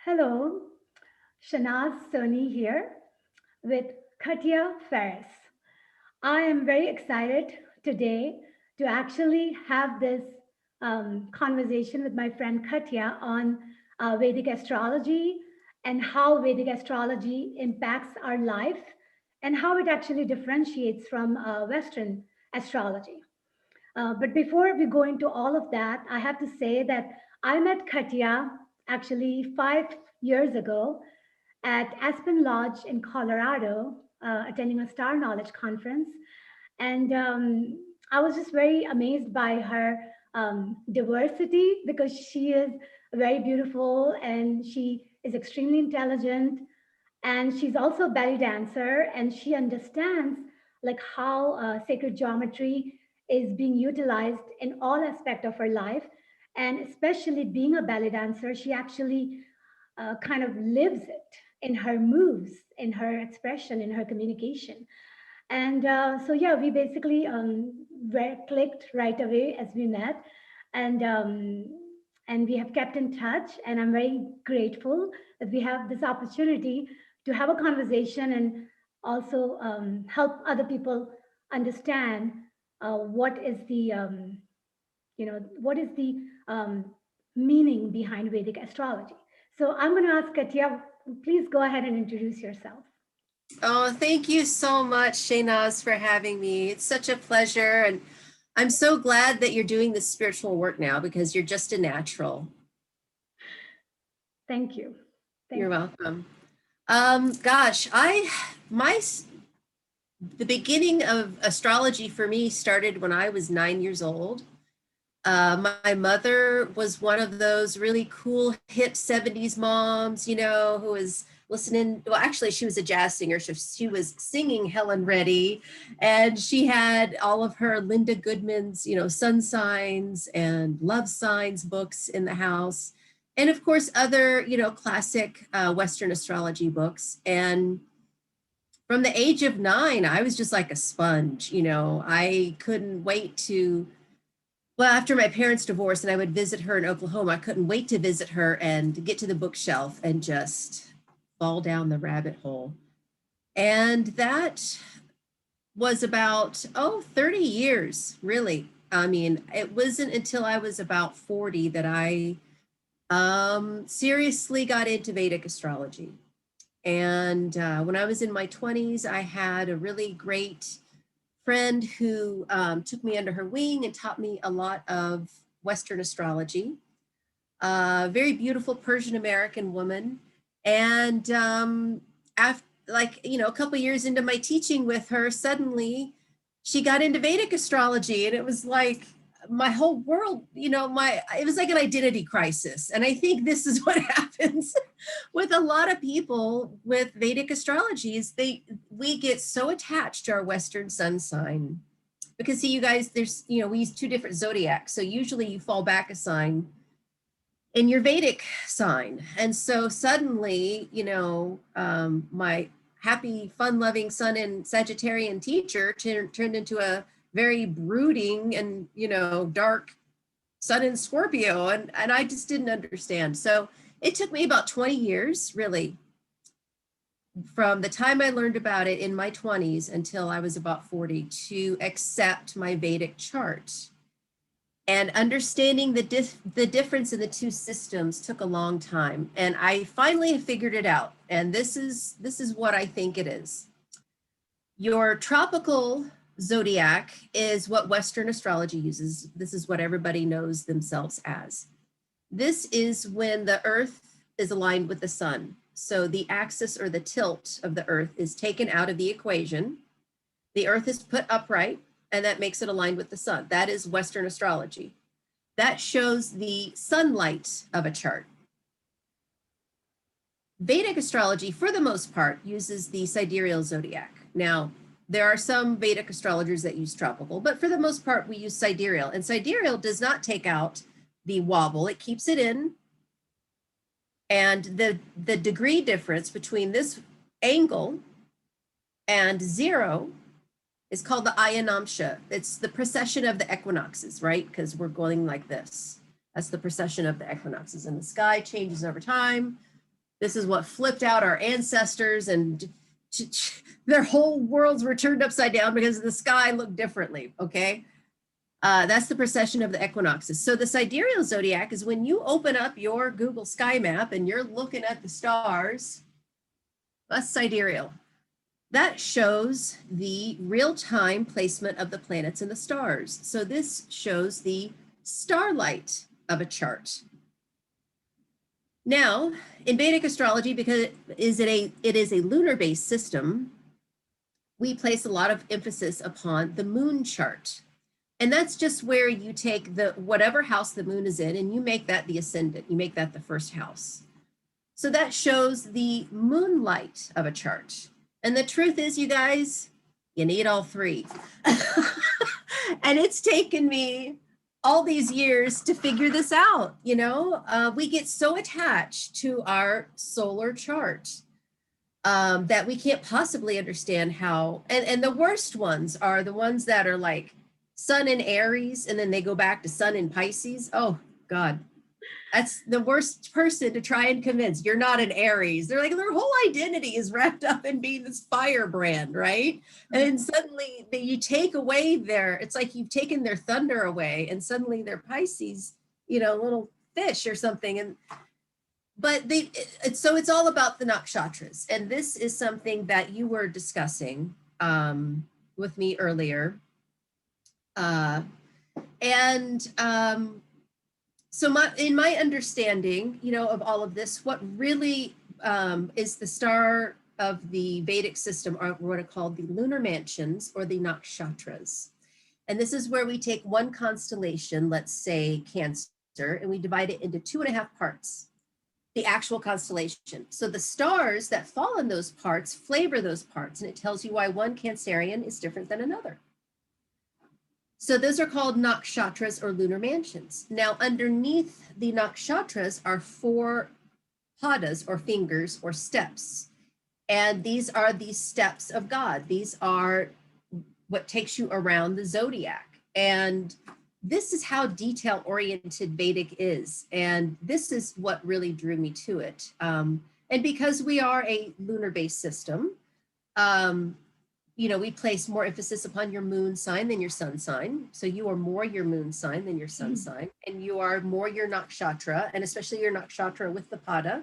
Hello, Shanaz Soni here with Katya Faris. I am very excited today to actually have this conversation with my friend Katya on Vedic astrology and how Vedic astrology impacts our life and how it actually differentiates from Western astrology. But before we go into all of that, I have to say that I met Katya actually 5 years ago at Aspen Lodge in Colorado, attending a Star Knowledge conference. And I was just very amazed by her diversity because she is very beautiful and she is extremely intelligent. And she's also a belly dancer and she understands like how sacred geometry is being utilized in all aspect of her life. And especially being a belly dancer, she actually kind of lives it in her moves, in her expression, in her communication. And so, yeah, we basically clicked right away as we met, and we have kept in touch. And I'm very grateful that we have this opportunity to have a conversation and also help other people understand what is the what is the um, meaning behind Vedic astrology. So I'm going to ask Katya, please go ahead and introduce yourself. Oh, thank you so much, Shaynaz, for having me. It's such a pleasure. And I'm so glad that you're doing this spiritual work now because you're just a natural. Thank you. You're welcome. Gosh, the beginning of astrology for me started when I was 9 years old. My mother was one of those really cool hip 70s moms, who was listening. Well, actually, she was a jazz singer. She was singing Helen Reddy, and she had all of her Linda Goodman's, sun signs and love signs books in the house. And of course, other, classic Western astrology books. And from the age of 9, I was just like a sponge. I couldn't wait to, well, after my parents divorced and I would visit her in Oklahoma, I couldn't wait to visit her and get to the bookshelf and just fall down the rabbit hole. And that was about, 30 years, really. I mean, it wasn't until I was about 40 that I seriously got into Vedic astrology. And when I was in my 20s, I had a really great friend who took me under her wing and taught me a lot of Western astrology. Very beautiful Persian American woman. And after, a couple of years into my teaching with her, suddenly she got into Vedic astrology, and it was like my whole world, it was like an identity crisis. And I think this is what happens with a lot of people with Vedic astrology is we get so attached to our Western sun sign because see, you guys, there's, we use 2 different zodiacs. So usually you fall back a sign in your Vedic sign. And so suddenly, my happy, fun-loving sun and Sagittarian teacher turned into a very brooding and, dark sun in Scorpio. And I just didn't understand. So it took me about 20 years, really, from the time I learned about it in my 20s until I was about 40 to accept my Vedic chart. And understanding the difference in the 2 systems took a long time. And I finally figured it out. And this is what I think it is. Your tropical zodiac is what Western astrology uses. This is what everybody knows themselves as. This is when the earth is aligned with the sun. So the axis or the tilt of the earth is taken out of the equation. The earth is put upright, and that makes it aligned with the sun. That is Western astrology. That shows the sunlight of a chart. Vedic astrology, for the most part, uses the sidereal zodiac. Now, there are some Vedic astrologers that use tropical, but for the most part, we use sidereal. And sidereal does not take out the wobble, it keeps it in. And the degree difference between this angle and 0 is called the Ayanamsha. It's the precession of the equinoxes, right? Because we're going like this. That's the precession of the equinoxes. And the sky changes over time. This is what flipped out our ancestors, and their whole worlds were turned upside down because the sky looked differently, okay? That's the precession of the equinoxes. So the sidereal zodiac is when you open up your Google sky map and you're looking at the stars, that's sidereal. That shows the real-time placement of the planets and the stars. So this shows the starlight of a chart. Now, in Vedic astrology, because it is a lunar-based system, we place a lot of emphasis upon the moon chart. And that's just where you take whatever house the moon is in and you make that the ascendant, you make that the first house. So that shows the moonlight of a chart. And the truth is, you guys, you need all three. And it's taken me all these years to figure this out. You know, we get so attached to our solar chart that we can't possibly understand how, and the worst ones are the ones that are like sun in Aries, and then they go back to sun in Pisces. Oh God, that's the worst person to try and convince. You're not an Aries. They're like, their whole identity is wrapped up in being this firebrand, right? And then suddenly you take away it's like you've taken their thunder away, and suddenly they're Pisces, you know, little fish or something. But so it's all about the nakshatras. And this is something that you were discussing with me earlier. So in my understanding, you know, of all of this, what really is the star of the Vedic system are what are called the lunar mansions, or the nakshatras. And this is where we take one constellation, let's say Cancer, and we divide it into 2.5 parts, the actual constellation. So the stars that fall in those parts flavor those parts, and it tells you why one Cancerian is different than another. So those are called nakshatras, or lunar mansions. Now, underneath the nakshatras are 4 padas, or fingers, or steps. And these are the steps of God. These are what takes you around the zodiac. And this is how detail-oriented Vedic is. And this is what really drew me to it. And because we are a lunar-based system, you know, we place more emphasis upon your moon sign than your sun sign. So you are more your moon sign than your sun sign, and you are more your nakshatra, and especially your nakshatra with the pada.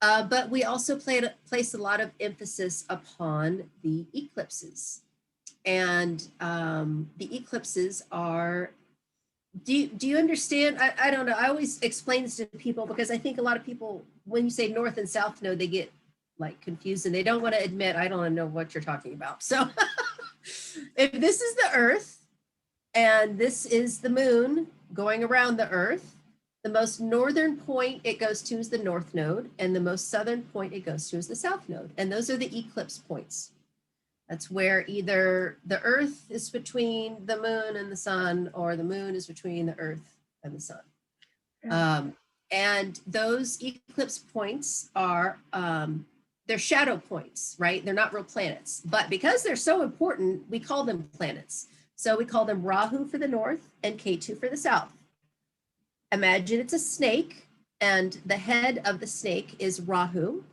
But we also place a lot of emphasis upon the eclipses. And the eclipses are, do you understand? I don't know. I always explain this to people because I think a lot of people, when you say north and south node, they get like confused and they don't want to admit, I don't know what you're talking about. So if this is the earth and this is the moon going around the earth, the most northern point it goes to is the north node, and the most southern point it goes to is the south node. And those are the eclipse points. That's where either the earth is between the moon and the sun, or the moon is between the earth and the sun. And those eclipse points are, they're shadow points, right? They're not real planets, but because they're so important, we call them planets. So we call them Rahu for the north and Ketu for the south. Imagine it's a snake, and the head of the snake is Rahu,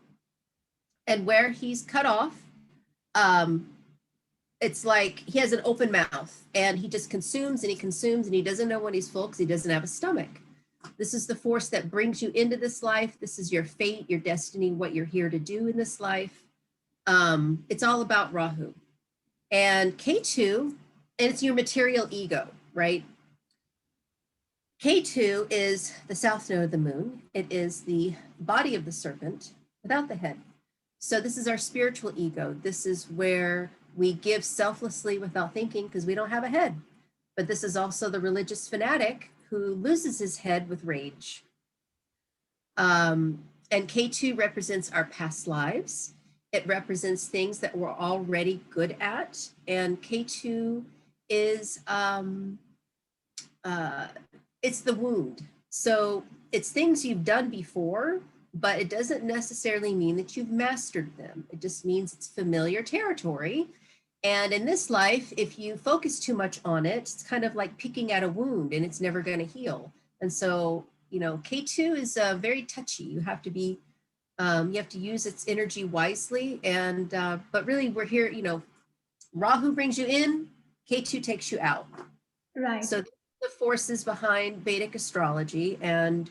and where he's cut off, it's like he has an open mouth, and he just consumes and he consumes, and he doesn't know when he's full because he doesn't have a stomach. This is the force that brings you into this life. This is your fate, your destiny, what you're here to do in this life. It's all about Rahu. And Ketu, and it's your material ego, right? Ketu is the south node of the moon. It is the body of the serpent without the head. So this is our spiritual ego. This is where we give selflessly without thinking because we don't have a head. But this is also the religious fanatic who loses his head with rage. And K2 represents our past lives. It represents things that we're already good at. And K2 is, it's the wound. So it's things you've done before, but it doesn't necessarily mean that you've mastered them. It just means it's familiar territory. And in this life, if you focus too much on it, it's kind of like picking at a wound and it's never going to heal. And so, you know, K2 is very touchy. You have to be You have to use its energy wisely. And, but really we're here, you know, Rahu brings you in, Ketu takes you out. Right. So the forces behind Vedic astrology. And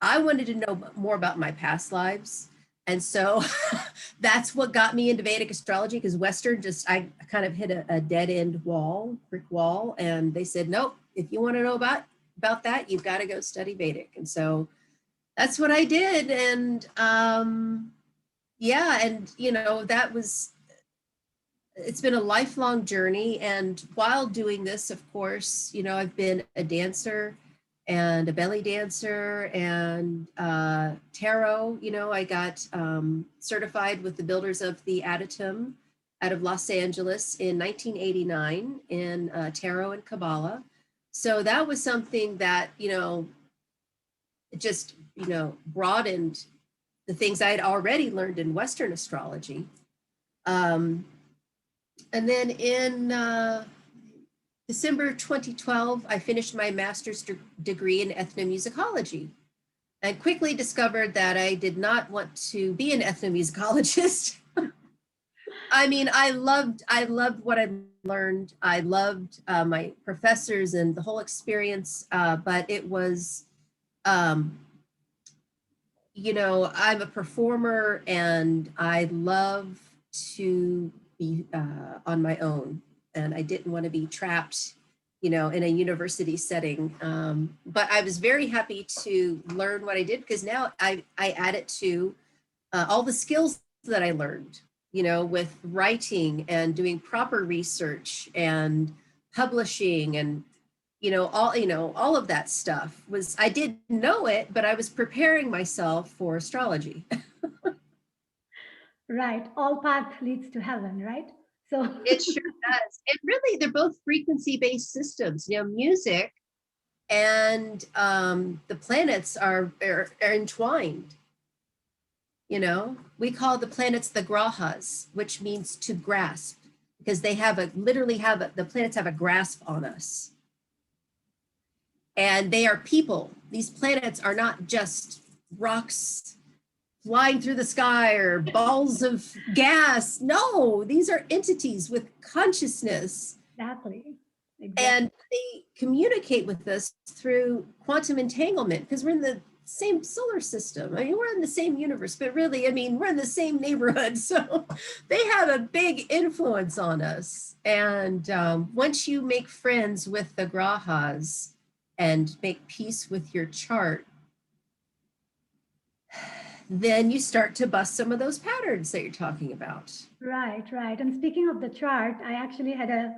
I wanted to know more about my past lives. And so that's what got me into Vedic astrology, because Western I kind of hit a dead end wall, brick wall. And they said, nope, if you want to know about that, you've got to go study Vedic. And so that's what I did. And yeah, and you know, it's been a lifelong journey. And while doing this, of course, you know, I've been a dancer and a belly dancer and tarot. You know, I got certified with the builders of the Adytum out of Los Angeles in 1989 in tarot and Kabbalah. So that was something that, you know, just, you know, broadened the things I had already learned in Western astrology. And then in December 2012, I finished my master's degree in ethnomusicology and quickly discovered that I did not want to be an ethnomusicologist. I mean, I loved what I learned. I loved my professors and the whole experience, but it was, you know, I'm a performer and I love to be on my own, and I didn't want to be trapped, you know, in a university setting. But I was very happy to learn what I did, because now I add it to all the skills that I learned, you know, with writing and doing proper research and publishing and, you know, all of that stuff was, I didn't know it, but I was preparing myself for astrology. Right. All path leads to heaven, right? So, It sure does. And really, they're both frequency-based systems. You know, music and the planets are entwined. You know, we call the planets the grahas, which means to grasp, because they have the planets have a grasp on us. And they are people. These planets are not just rocks flying through the sky or balls of gas. No, these are entities with consciousness. exactly. And they communicate with us through quantum entanglement, because we're in the same solar system. I mean, we're in the same universe, but really, I mean, we're in the same neighborhood. So they have a big influence on us. And once you make friends with the grahas and make peace with your chart, then you start to bust some of those patterns that you're talking about. Right, right. And speaking of the chart, I actually had a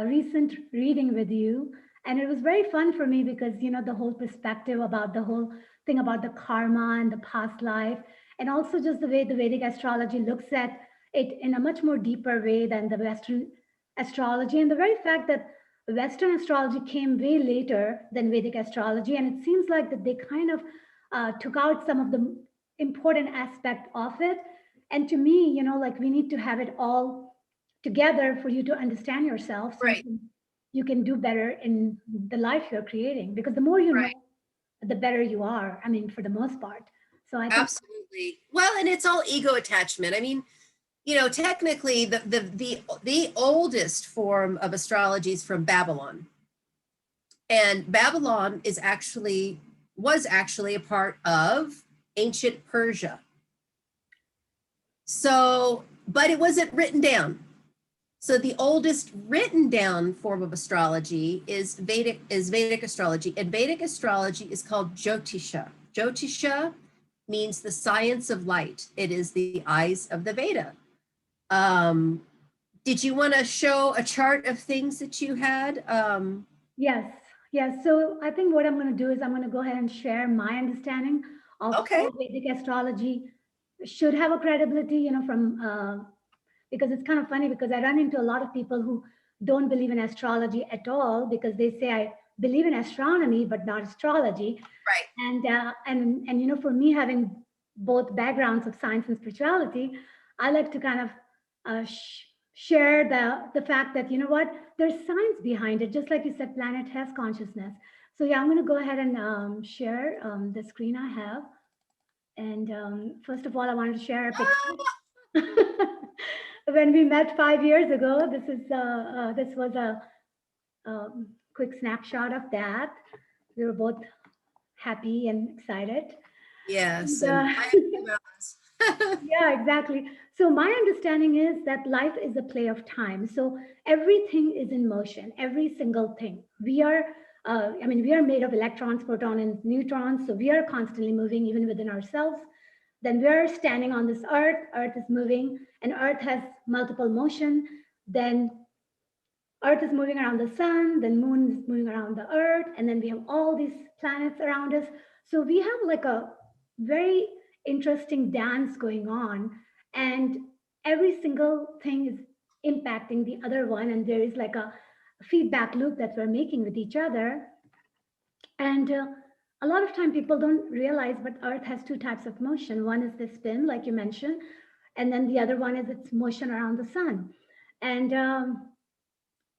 recent reading with you, and it was very fun for me because, you know, the whole perspective about the whole thing about the karma and the past life, and also just the way the Vedic astrology looks at it in a much more deeper way than the Western astrology. And the very fact that Western astrology came way later than Vedic astrology, and it seems like that they kind of took out some of the important aspect of it. And to me, you know, like we need to have it all together for you to understand yourself, so Right, you can do better in the life you're creating, because the more you know, right. the better you are, I mean, for the most part. So I think, Absolutely. Well, and it's all ego attachment. I mean, you know, technically the oldest form of astrology is from Babylon. And Babylon was actually a part of ancient Persia. So, but it wasn't written down. So the oldest written down form of astrology is Vedic astrology, and Vedic astrology is called Jyotisha. Jyotisha means the science of light. It is the eyes of the Veda. Um, did you want to show a chart of things that you had? yes, yes. So I think what I'm going to do is I'm going to go ahead and share my understanding of Okay, how Vedic astrology should have a credibility, you know, from because it's kind of funny because I run into a lot of people who don't believe in astrology at all, because they say I believe in astronomy but not astrology. right. And you know, for me, having both backgrounds of science and spirituality, I like to kind of share the fact that, you know what, there's science behind it. Just like you said, planet has consciousness. So yeah, I'm going to go ahead and share the screen I have, And first of all, I wanted to share a picture. When we met 5 years ago, this was a quick snapshot of that. We were both happy and excited. Yes, And, and I have two mountains. yeah, exactly. So my understanding is that life is a play of time. So everything is in motion, every single thing. We are made of electrons, protons, and neutrons. So we are constantly moving even within ourselves. Then we are standing on this earth. Earth is moving, and earth has multiple motion. Then Earth is moving around the sun, then moon is moving around the earth, and then we have all these planets around us. So we have like a very interesting dance going on, and every single thing is impacting the other one, and there is like a feedback loop that we're making with each other. And a lot of time people don't realize, but Earth has two types of motion. One is the spin, like you mentioned, and then the other one is its motion around the sun. And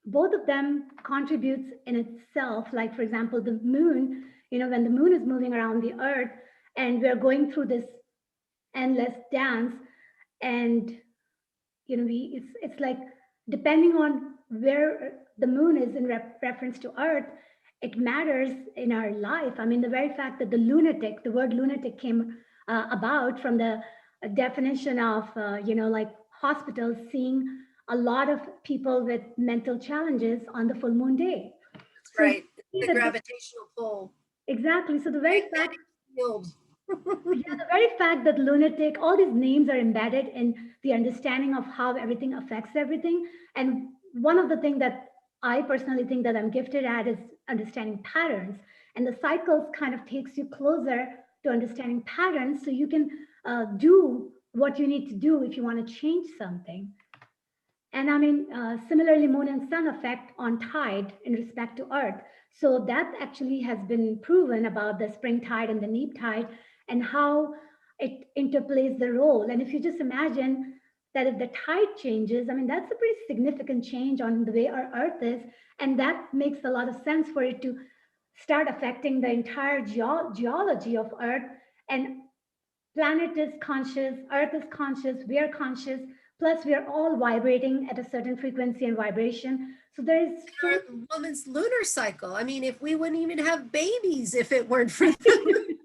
both of them contributes in itself. Like for example, the moon, when the moon is moving around the earth and we're going through this endless dance, and it's like, depending on where the moon is in reference to earth, it matters in our life. I mean, the very fact that the word lunatic came about from the definition of like hospitals seeing a lot of people with mental challenges on the full moon day. That's So right. we see The that gravitational pull. exactly. So the very fact, Magnetic field. yeah, the very fact that lunatic, all these names are embedded in the understanding of how everything affects everything. And one of the things that I personally think that I'm gifted at is understanding patterns. And the cycles kind of takes you closer to understanding patterns, so you can do what you need to do if you want to change something. And I mean, similarly, moon and sun effect on tide in respect to Earth. So that actually has been proven about the spring tide and the neap tide, and how it interplays the role. And if you just imagine that if the tide changes, I mean, that's a pretty significant change on the way our Earth is. And that makes a lot of sense for it to start affecting the entire geology of Earth. And planet is conscious, earth is conscious, we are conscious, plus we are all vibrating at a certain frequency and vibration. So there is so Our woman's lunar cycle. I mean, if we wouldn't even have babies if it weren't for the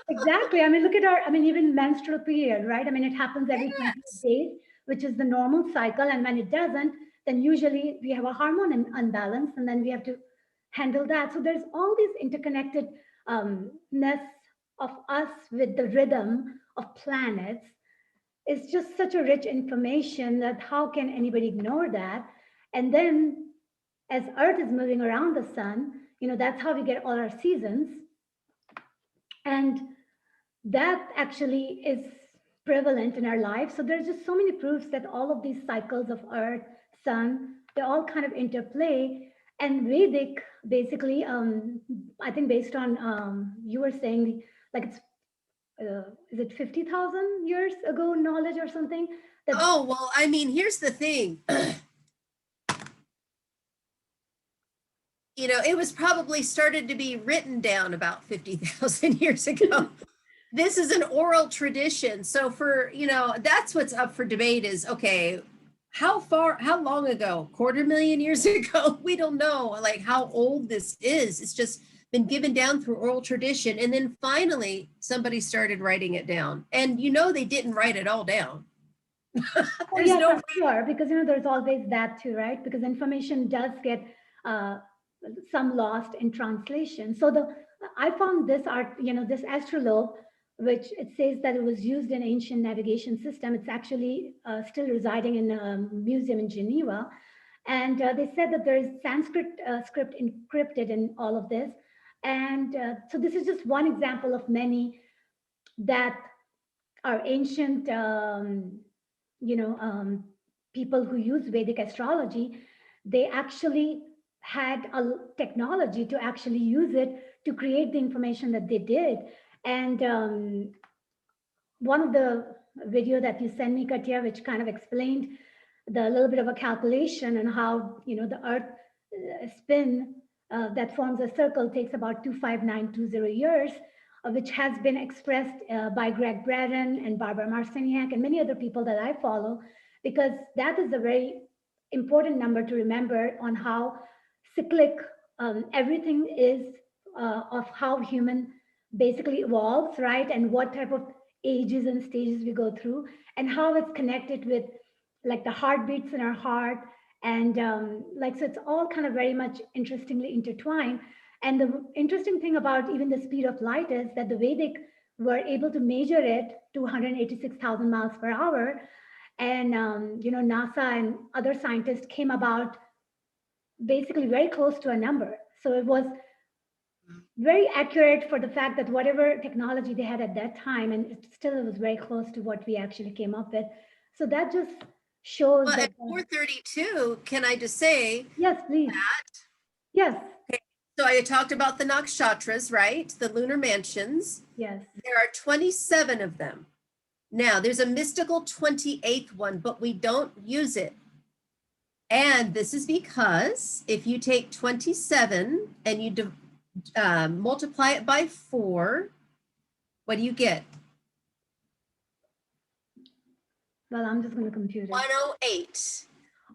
exactly. I mean, look at even menstrual period, right? I mean, it happens every 28 yes. days, which is the normal cycle. And when it doesn't, then usually we have a hormone imbalance, and then we have to handle that. So there's all these interconnectedness of us with the rhythm of planets. It's just such a rich information that how can anybody ignore that? And then as Earth is moving around the sun, that's how we get all our seasons. And that actually is prevalent in our life. So there's just so many proofs that all of these cycles of Earth, Sun, they all kind of interplay. And Vedic, basically, I think based on you were saying, like it's is it 50,000 years ago knowledge or something that Oh, well, I mean, here's the thing. It was probably started to be written down about 50,000 years ago. This is an oral tradition. So that's what's up for debate is, okay, how long ago? Quarter million years ago? We don't know like how old this is. It's just been given down through oral tradition. And then finally somebody started writing it down. And they didn't write it all down. oh There's yes, no I'm sure, because there's always that too, right? Because information does get uh, some lost in translation. So the I found this art, this astrolabe, which it says that it was used in ancient navigation system. It's actually still residing in a museum in Geneva, and they said that there is Sanskrit script encrypted in all of this. And so this is just one example of many that are ancient. You know, people who use Vedic astrology, they actually had a technology to actually use it to create the information that they did. And one of the video that you sent me, Katya, which kind of explained the little bit of a calculation and how the Earth spin that forms a circle takes about 25920 years. which has been expressed by Greg Braden and Barbara Marciniak and many other people that I follow, because that is a very important number to remember on how cyclic everything is, of how human basically evolves, right? And what type of ages and stages we go through, and how it's connected with like the heartbeats in our heart. And like, so it's all kind of very much interestingly intertwined. And the interesting thing about even the speed of light is that the Vedic were able to measure it to 186,000 miles per hour. And, NASA and other scientists came about basically very close to a number. So it was very accurate for the fact that whatever technology they had at that time, and it was very close to what we actually came up with. So that just shows Well, that. at 432, can I just say Yes, please. that? Yes. Okay, so I talked about the nakshatras, right? The lunar mansions. Yes. There are 27 of them. Now, there's a mystical 28th one, but we don't use it. And this is because if you take 27 and you multiply it by 4, what do you get? Well, I'm just going to compute it. 108.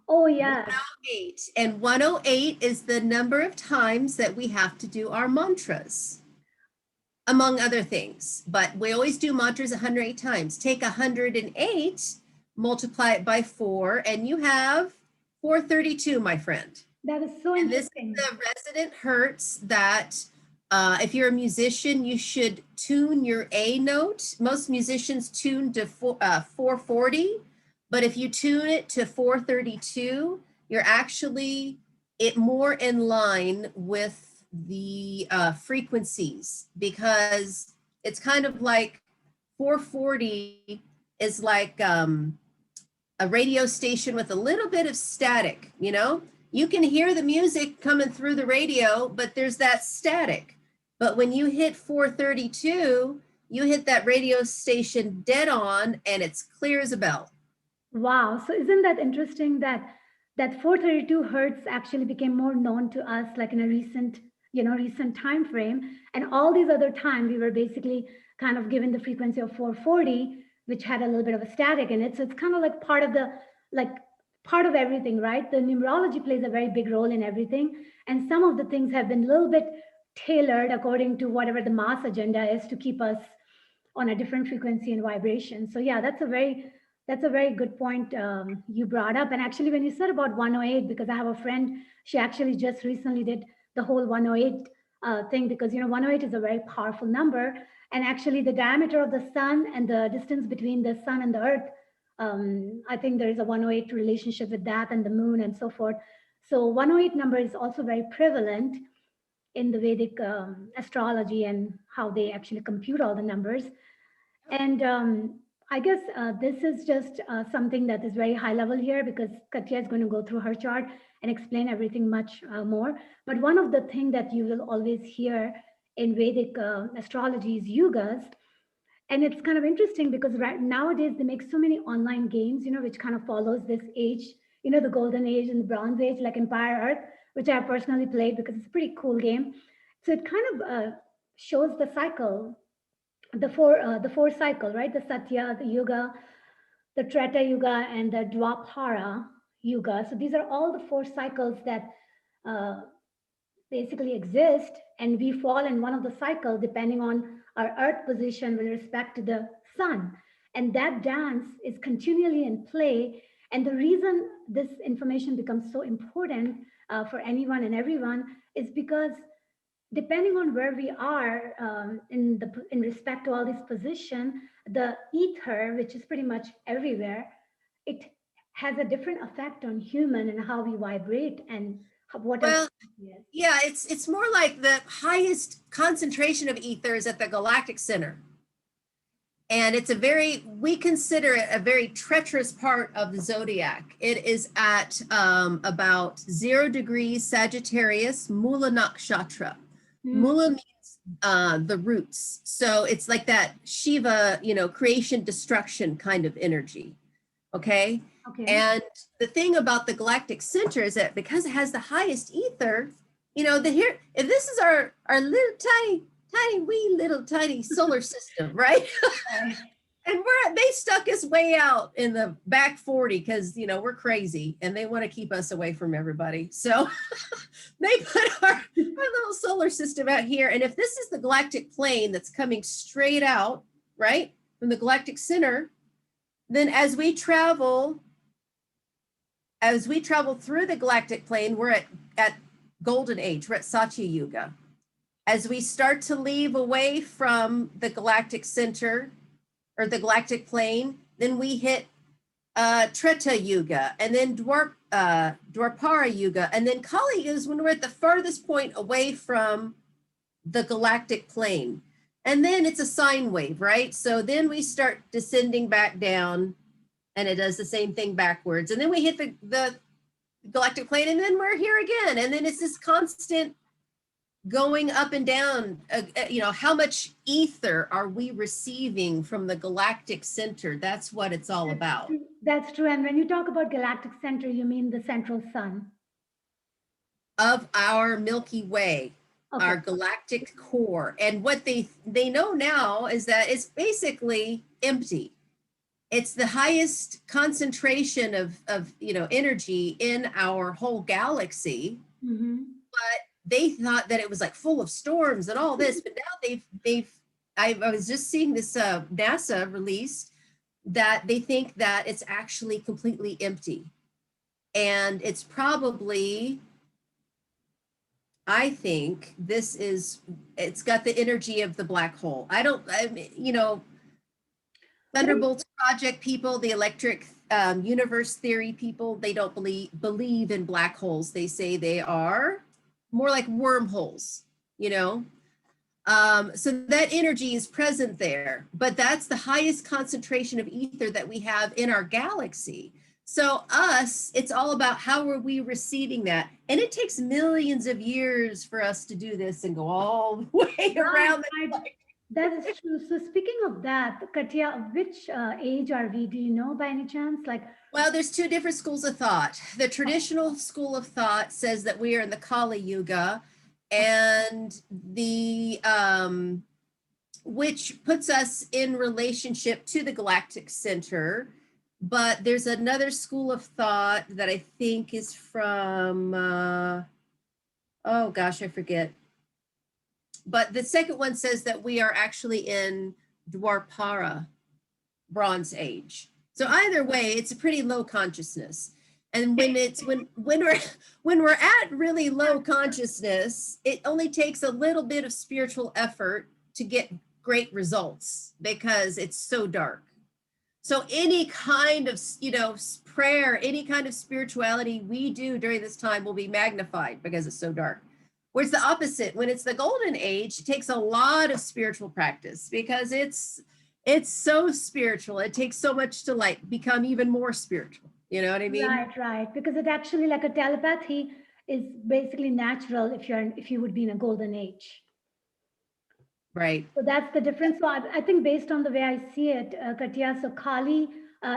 Oh, yeah. 108. And 108 is the number of times that we have to do our mantras, among other things. But we always do mantras 108 times. Take 108, multiply it by 4, and you have 432, my friend. That is so And this interesting. is the resident hertz that if you're a musician, you should tune your A note. Most musicians tune to 440, but if you tune it to 432, you're actually more in line with the frequencies, because it's kind of like 440 is like a radio station with a little bit of static, you know? You can hear the music coming through the radio, but there's that static. But when you hit 432, you hit that radio station dead on, and it's clear as a bell. Wow. So isn't that interesting that 432 hertz actually became more known to us like in a recent time frame, and all these other time we were basically kind of given the frequency of 440, which had a little bit of a static in it. So it's kind of like like part of everything, right? The numerology plays a very big role in everything, and some of the things have been a little bit tailored according to whatever the mass agenda is to keep us on a different frequency and vibration. So yeah, that's a very good point you brought up. And actually, when you said about 108, because I have a friend, she actually just recently did the whole 108 thing, because 108 is a very powerful number, and actually the diameter of the sun and the distance between the sun and the earth. I think there is a 108 relationship with that, and the moon and so forth. So 108 number is also very prevalent in the Vedic astrology and how they actually compute all the numbers. And I guess this is just something that is very high level here, because Katya is going to go through her chart and explain everything much more. But one of the things that you will always hear in Vedic astrology is yugas. And it's kind of interesting because right nowadays they make so many online games, which kind of follows this age, the golden age and the bronze age, like Empire Earth, which I have personally played because it's a pretty cool game. So it kind of shows the cycle, the four cycle, right? The Satya, the Yuga, the Treta Yuga, and the Dwapara Yuga. So these are all the four cycles that uh, basically exist, and we fall in one of the cycle depending on our earth position with respect to the sun. And that dance is continually in play. And the reason this information becomes so important for anyone and everyone is because depending on where we are in respect to all this position, the ether, which is pretty much everywhere, it has a different effect on human and how we vibrate and what our Well, yeah, it's more like the highest concentration of ether is at the galactic center. And we consider it a very treacherous part of the zodiac. It is at about 0 degrees Sagittarius, Mula Nakshatra. Mula means the roots. So it's like that Shiva, creation, destruction kind of energy. Okay. Okay. And the thing about the galactic center is that because it has the highest ether, if this is our little tiny, wee little tiny solar system, right? Right. And they stuck us way out in the back 40 because, you know, we're crazy and they want to keep us away from everybody. So they put our little solar system out here. And if this is the galactic plane that's coming straight out, right, from the galactic center, then as we travel through the galactic plane, we're at golden age, we're at Satya Yuga. As we start to leave away from the galactic center or the galactic plane, then we hit Treta Yuga, and then Dwapara Yuga, and then Kali Yuga is when we're at the farthest point away from the galactic plane. And then it's a sine wave, right? So then we start descending back down, and it does the same thing backwards. And then we hit the galactic plane, and then we're here again. And then it's this constant going up and down. You know, how much ether are we receiving from the galactic center? That's what it's all about. That's true. And when you talk about galactic center, you mean the central sun Of our Milky Way, okay. Our galactic core. And what they know now is that it's basically empty. It's the highest concentration of you know, energy in our whole galaxy. Mm-hmm. But they thought that it was like full of storms and all this, but now I was just seeing this NASA release that they think that it's actually completely empty. And it's probably, I think it's got the energy of the black hole. You know, Thunderbolts Project people, the electric universe theory people, they don't believe in black holes. They say they are more like wormholes, you know? So that energy is present there, but that's the highest concentration of ether that we have in our galaxy. So it's all about how are we receiving that? And it takes millions of years for us to do this and go all the way around. That is true. So speaking of that, Katya, which age are we? Do you know by any chance? Well, there's two different schools of thought. The traditional school of thought says that we are in the Kali Yuga, and the which puts us in relationship to the galactic center. But there's another school of thought that I think is from oh gosh, I forget. But the second one says that we are actually in Dwapara, Bronze Age. So either way, it's a pretty low consciousness. And when we're at really low consciousness, it only takes a little bit of spiritual effort to get great results because it's so dark. So any kind of, you know, prayer, any kind of spirituality we do during this time will be magnified because it's so dark. Whereas the opposite, when it's the golden age, it takes a lot of spiritual practice because it's so spiritual. It takes so much to like become even more spiritual. You know what I mean? Right. Because it actually, like, a telepathy is basically natural if you would be in a golden age. Right. So that's the difference. So I think based on the way I see it, Katya, so Kali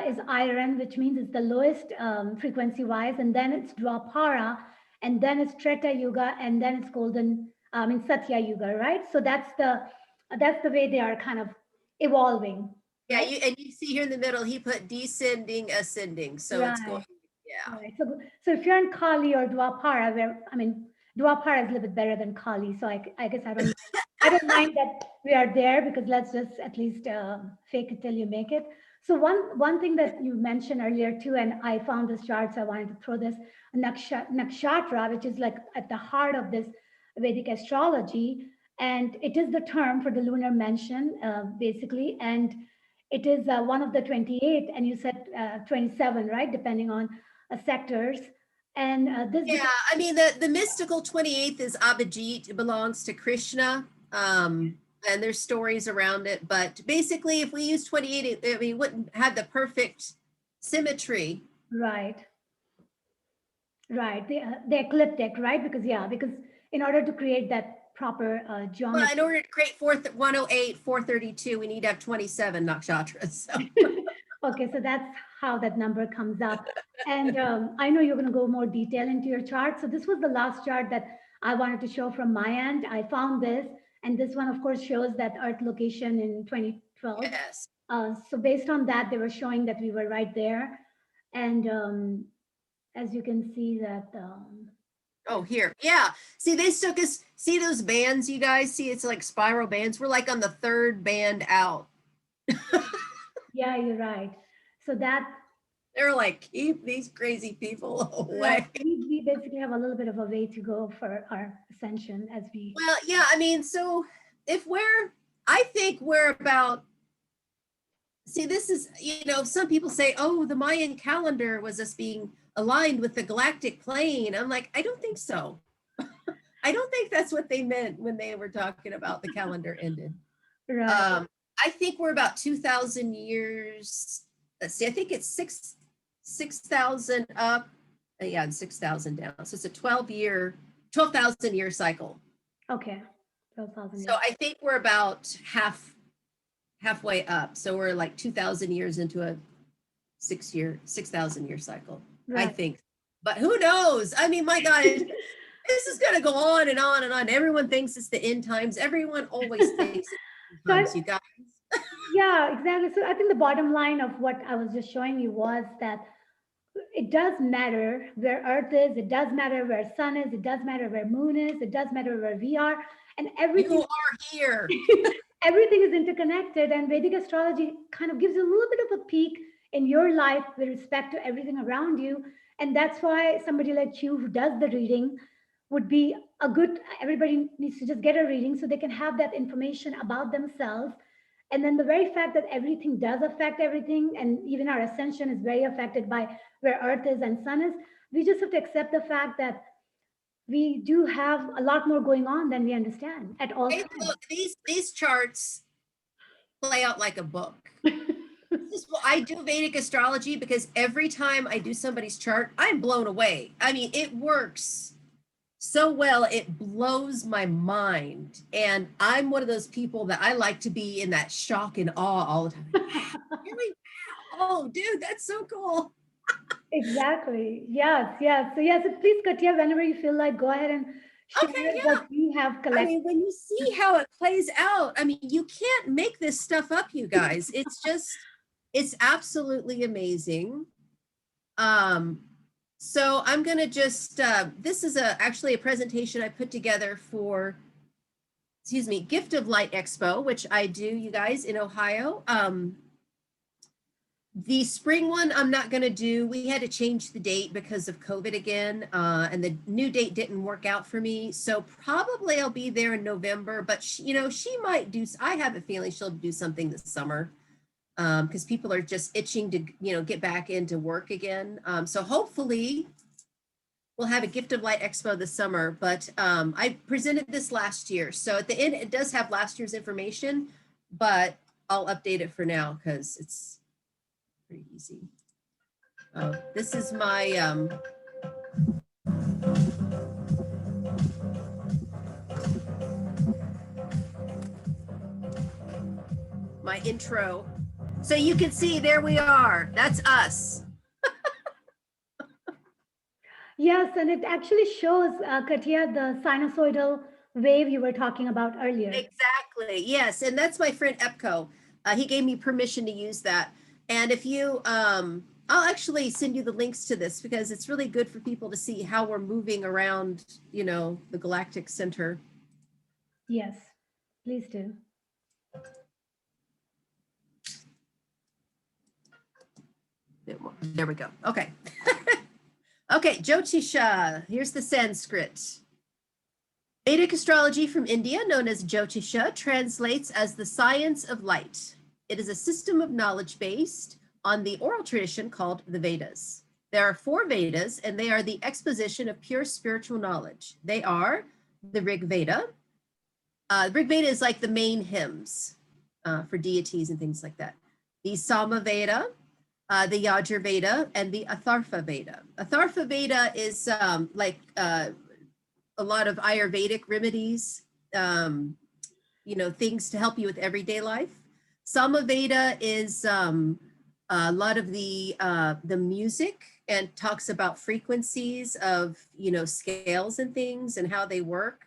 is iron, which means it's the lowest frequency wise, and then it's Dwapara, and then it's Treta Yuga, and then it's golden, Satya Yuga, right? So that's the way they are kind of evolving. Yeah, you see here in the middle, he put descending, ascending. So it's going, yeah. Right. So if you're in Kali or Dwapara, Dwapara is a little bit better than Kali. So I guess I don't mind that we are there, because let's just at least fake it till you make it. So one thing that you mentioned earlier too, and I found this chart, so I wanted to throw this nakshatra, which is like at the heart of this Vedic astrology, and it is the term for the lunar mention, basically, and it is one of the 28, and you said 27, right? Depending on sectors. And this. Yeah, I mean, the mystical 28th is Abhijit. It belongs to Krishna. And there's stories around it. But basically, if we use 28, we wouldn't have the perfect symmetry. Right. The ecliptic, right? Because in order to create that proper geometry. Well, in order to create 108, 432, we need to have 27 nakshatras. So. Okay, so that's how that number comes up. And I know you're going to go more detail into your chart. So this was the last chart that I wanted to show from my end. I found this, And this one, of course, shows that Earth location in 2012. Yes. So based on that, they were showing that we were right there. And as you can see that, Oh, here. Yeah. See, they took us, see those bands, you guys? See, it's like spiral bands. We're like on the third band out. yeah, you're right. So that, They're like, keep these crazy people right, away. we basically have a little bit of a way to go for our ascension as we, Well, yeah, I mean, so if we're, I think we're about, see, this is, you know, some people say, oh, the Mayan calendar was us being aligned with the galactic plane. I'm like, I don't think so. I don't think that's what they meant when they were talking about the calendar ended. right. I think we're about 2,000 years. Let's see, I think it's 6,000 up. Yeah, and 6,000 down. So it's a 12,000 year cycle. Okay. 12,000 So years. I think we're about halfway up. So we're like 2,000 years into a 6,000 year cycle, I Right. think. But who knows? I mean, my God, this is going to go on and on and on. Everyone thinks it's the end times. Everyone always thinks it's the So end times, you guys. yeah, exactly. So I think the bottom line of what I was just showing you was that it does matter where Earth is, it does matter where Sun is, it does matter where Moon is, it does matter where we are, and You everything are here. everything is interconnected. And Vedic astrology kind of gives you a little bit of a peek in your life with respect to everything around you. And that's why somebody like you who does the reading would be a good, everybody needs to just get a reading so they can have that information about themselves. And then the very fact that everything does affect everything, and even our ascension is very affected by where Earth is and Sun is, we just have to accept the fact that we do have a lot more going on than we understand at all Hey, times. look, these charts play out like a book. This is what I do Vedic astrology because every time I do somebody's chart, I'm blown away. I mean, it works so well, it blows my mind. And I'm one of those people that I like to be in that shock and awe all the time. Wow, really? Wow. Oh, dude, that's so cool. Exactly. Yes, yes. So yes, please, Katya, whenever you feel like, go ahead and share Okay, yeah. what you have I collected. mean, when you see how it plays out, I mean, you can't make this stuff up, you guys. It's just, it's absolutely amazing. Um, so I'm gonna just, this is actually a presentation I put together for, excuse me, Gift of Light Expo, which I do, you guys, in Ohio. The spring one I'm not going to do. We had to change the date because of COVID again, and the new date didn't work out for me. So probably I'll be there in November, but she might do, I have a feeling she'll do something this summer because people are just itching to, get back into work again. So hopefully we'll have a Gift of Light Expo this summer, but I presented this last year. So at the end, it does have last year's information, but I'll update it for now because it's pretty easy. This is my intro. So you can see, there we are. That's us. Yes, and it actually shows, Katya, the sinusoidal wave you were talking about earlier. Exactly. Yes. And that's my friend Epco. He gave me permission to use that. And if you, I'll actually send you the links to this because it's really good for people to see how we're moving around, the galactic center. Yes, please do. There we go. Okay. Okay, Jyotisha. Here's the Sanskrit. Vedic astrology from India, known as Jyotisha, translates as the science of light. It is a system of knowledge based on the oral tradition called the Vedas. There are 4 Vedas, and they are the exposition of pure spiritual knowledge. They are the Rig Veda. Rig Veda is like the main hymns for deities and things like that. The Sama Veda, the Yajur Veda, and the Atharva Veda. Atharva Veda is like a lot of Ayurvedic remedies, things to help you with everyday life. Samaveda is a lot of the music and talks about frequencies of, scales and things and how they work.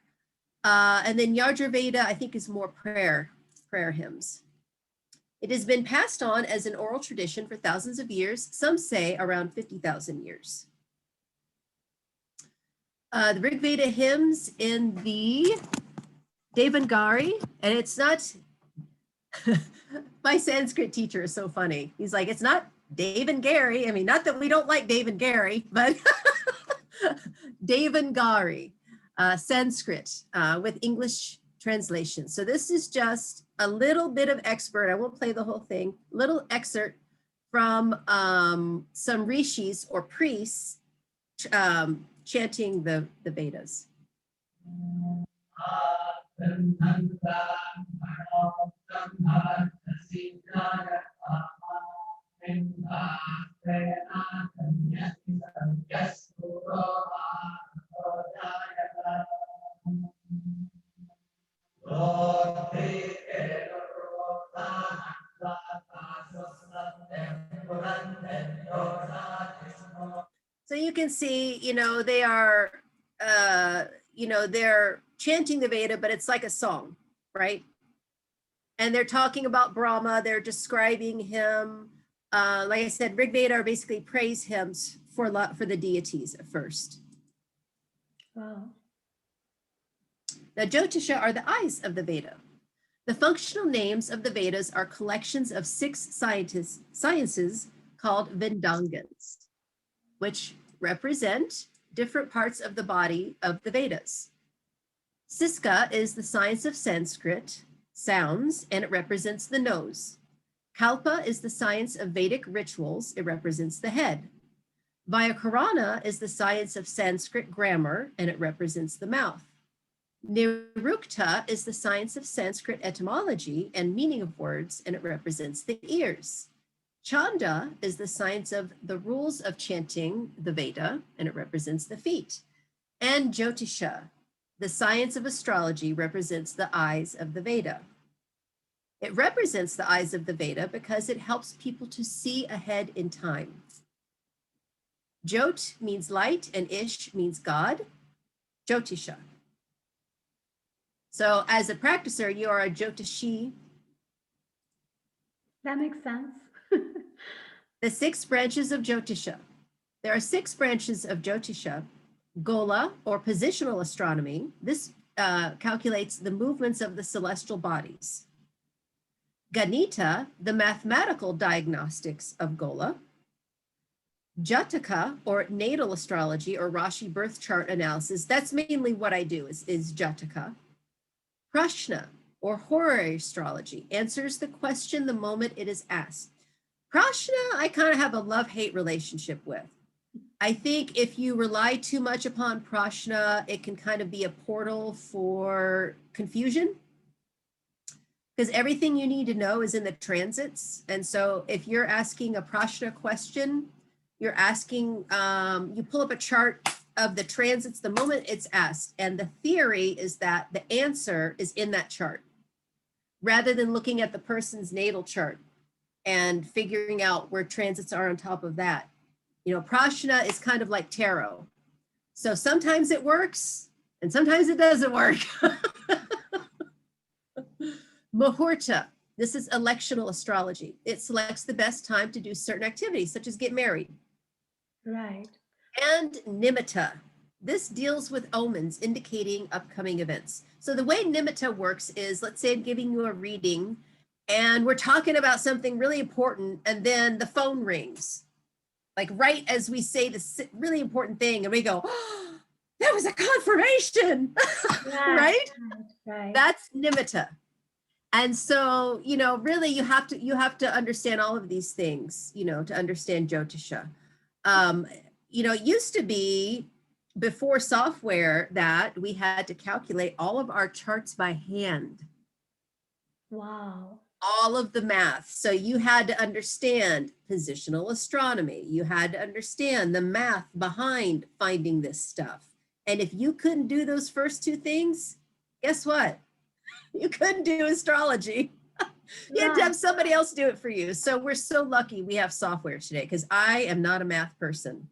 And then Yajurveda, I think, is more prayer hymns. It has been passed on as an oral tradition for thousands of years, some say around 50,000 years. The Rig Veda hymns in the Devangari, and it's not, my Sanskrit teacher is so funny. He's like, it's not Dave and Gary. I mean, not that we don't like Dave and Gary, but Devangari, Sanskrit with English translation. So this is just a little bit of expert. I won't play the whole thing. Little excerpt from some rishis or priests chanting the Vedas. So you can see, you know, they are, you know, they're chanting the Veda, but it's like a song, right? And they're talking about Brahma. They're describing him. Like I said, Rig Veda are basically praise hymns for the deities at first. Wow. Now, Jyotisha are the eyes of the Veda. The functional names of the Vedas are collections of 6 sciences called Vedangans, which represent different parts of the body of the Vedas. Siska is the science of Sanskrit sounds, and it represents the nose. Kalpa is the science of Vedic rituals. It represents the head. Vyakarana is the science of Sanskrit grammar, and it represents the mouth. Nirukta is the science of Sanskrit etymology and meaning of words, and it represents the ears. Chanda is the science of the rules of chanting the Veda, and it represents the feet. And Jyotisha, the science of astrology, represents the eyes of the Veda. It represents the eyes of the Veda because it helps people to see ahead in time. Jyot means light and Ish means God. Jyotisha. So as a practitioner, you are a Jyotishi. That makes sense. The 6 branches of Jyotisha. There are 6 branches of Jyotisha. Gola, or positional astronomy. This calculates the movements of the celestial bodies. Ganita, the mathematical diagnostics of Gola. Jataka, or natal astrology, or Rashi birth chart analysis. That's mainly what I do is Jataka. Prashna, or horary astrology, answers the question the moment it is asked. Prashna, I kind of have a love-hate relationship with. I think if you rely too much upon prashna, it can kind of be a portal for confusion, because everything you need to know is in the transits. And so if you're asking a prashna question, you're asking, you pull up a chart of the transits the moment it's asked. And the theory is that the answer is in that chart, rather than looking at the person's natal chart and figuring out where transits are on top of that. You know, prashna is kind of like tarot. So sometimes it works and sometimes it doesn't work. Muhurta, this is electional astrology. It selects the best time to do certain activities, such as get married. Right. And nimitta, this deals with omens indicating upcoming events. So the way nimitta works is, let's say I'm giving you a reading and we're talking about something really important, and then the phone rings, like right as we say this really important thing, and we go, oh, that was a confirmation, right? Right. That's nimitta. And so, you know, really you have to understand all of these things, you know, to understand Jyotisha. You know, it used to be before software that we had to calculate all of our charts by hand. Wow. All of the math. So you had to understand positional astronomy. You had to understand the math behind finding this stuff. And if you couldn't do those first 2 things, guess what? You couldn't do astrology. You had to have somebody else do it for you. So we're so lucky we have software today, because I am not a math person.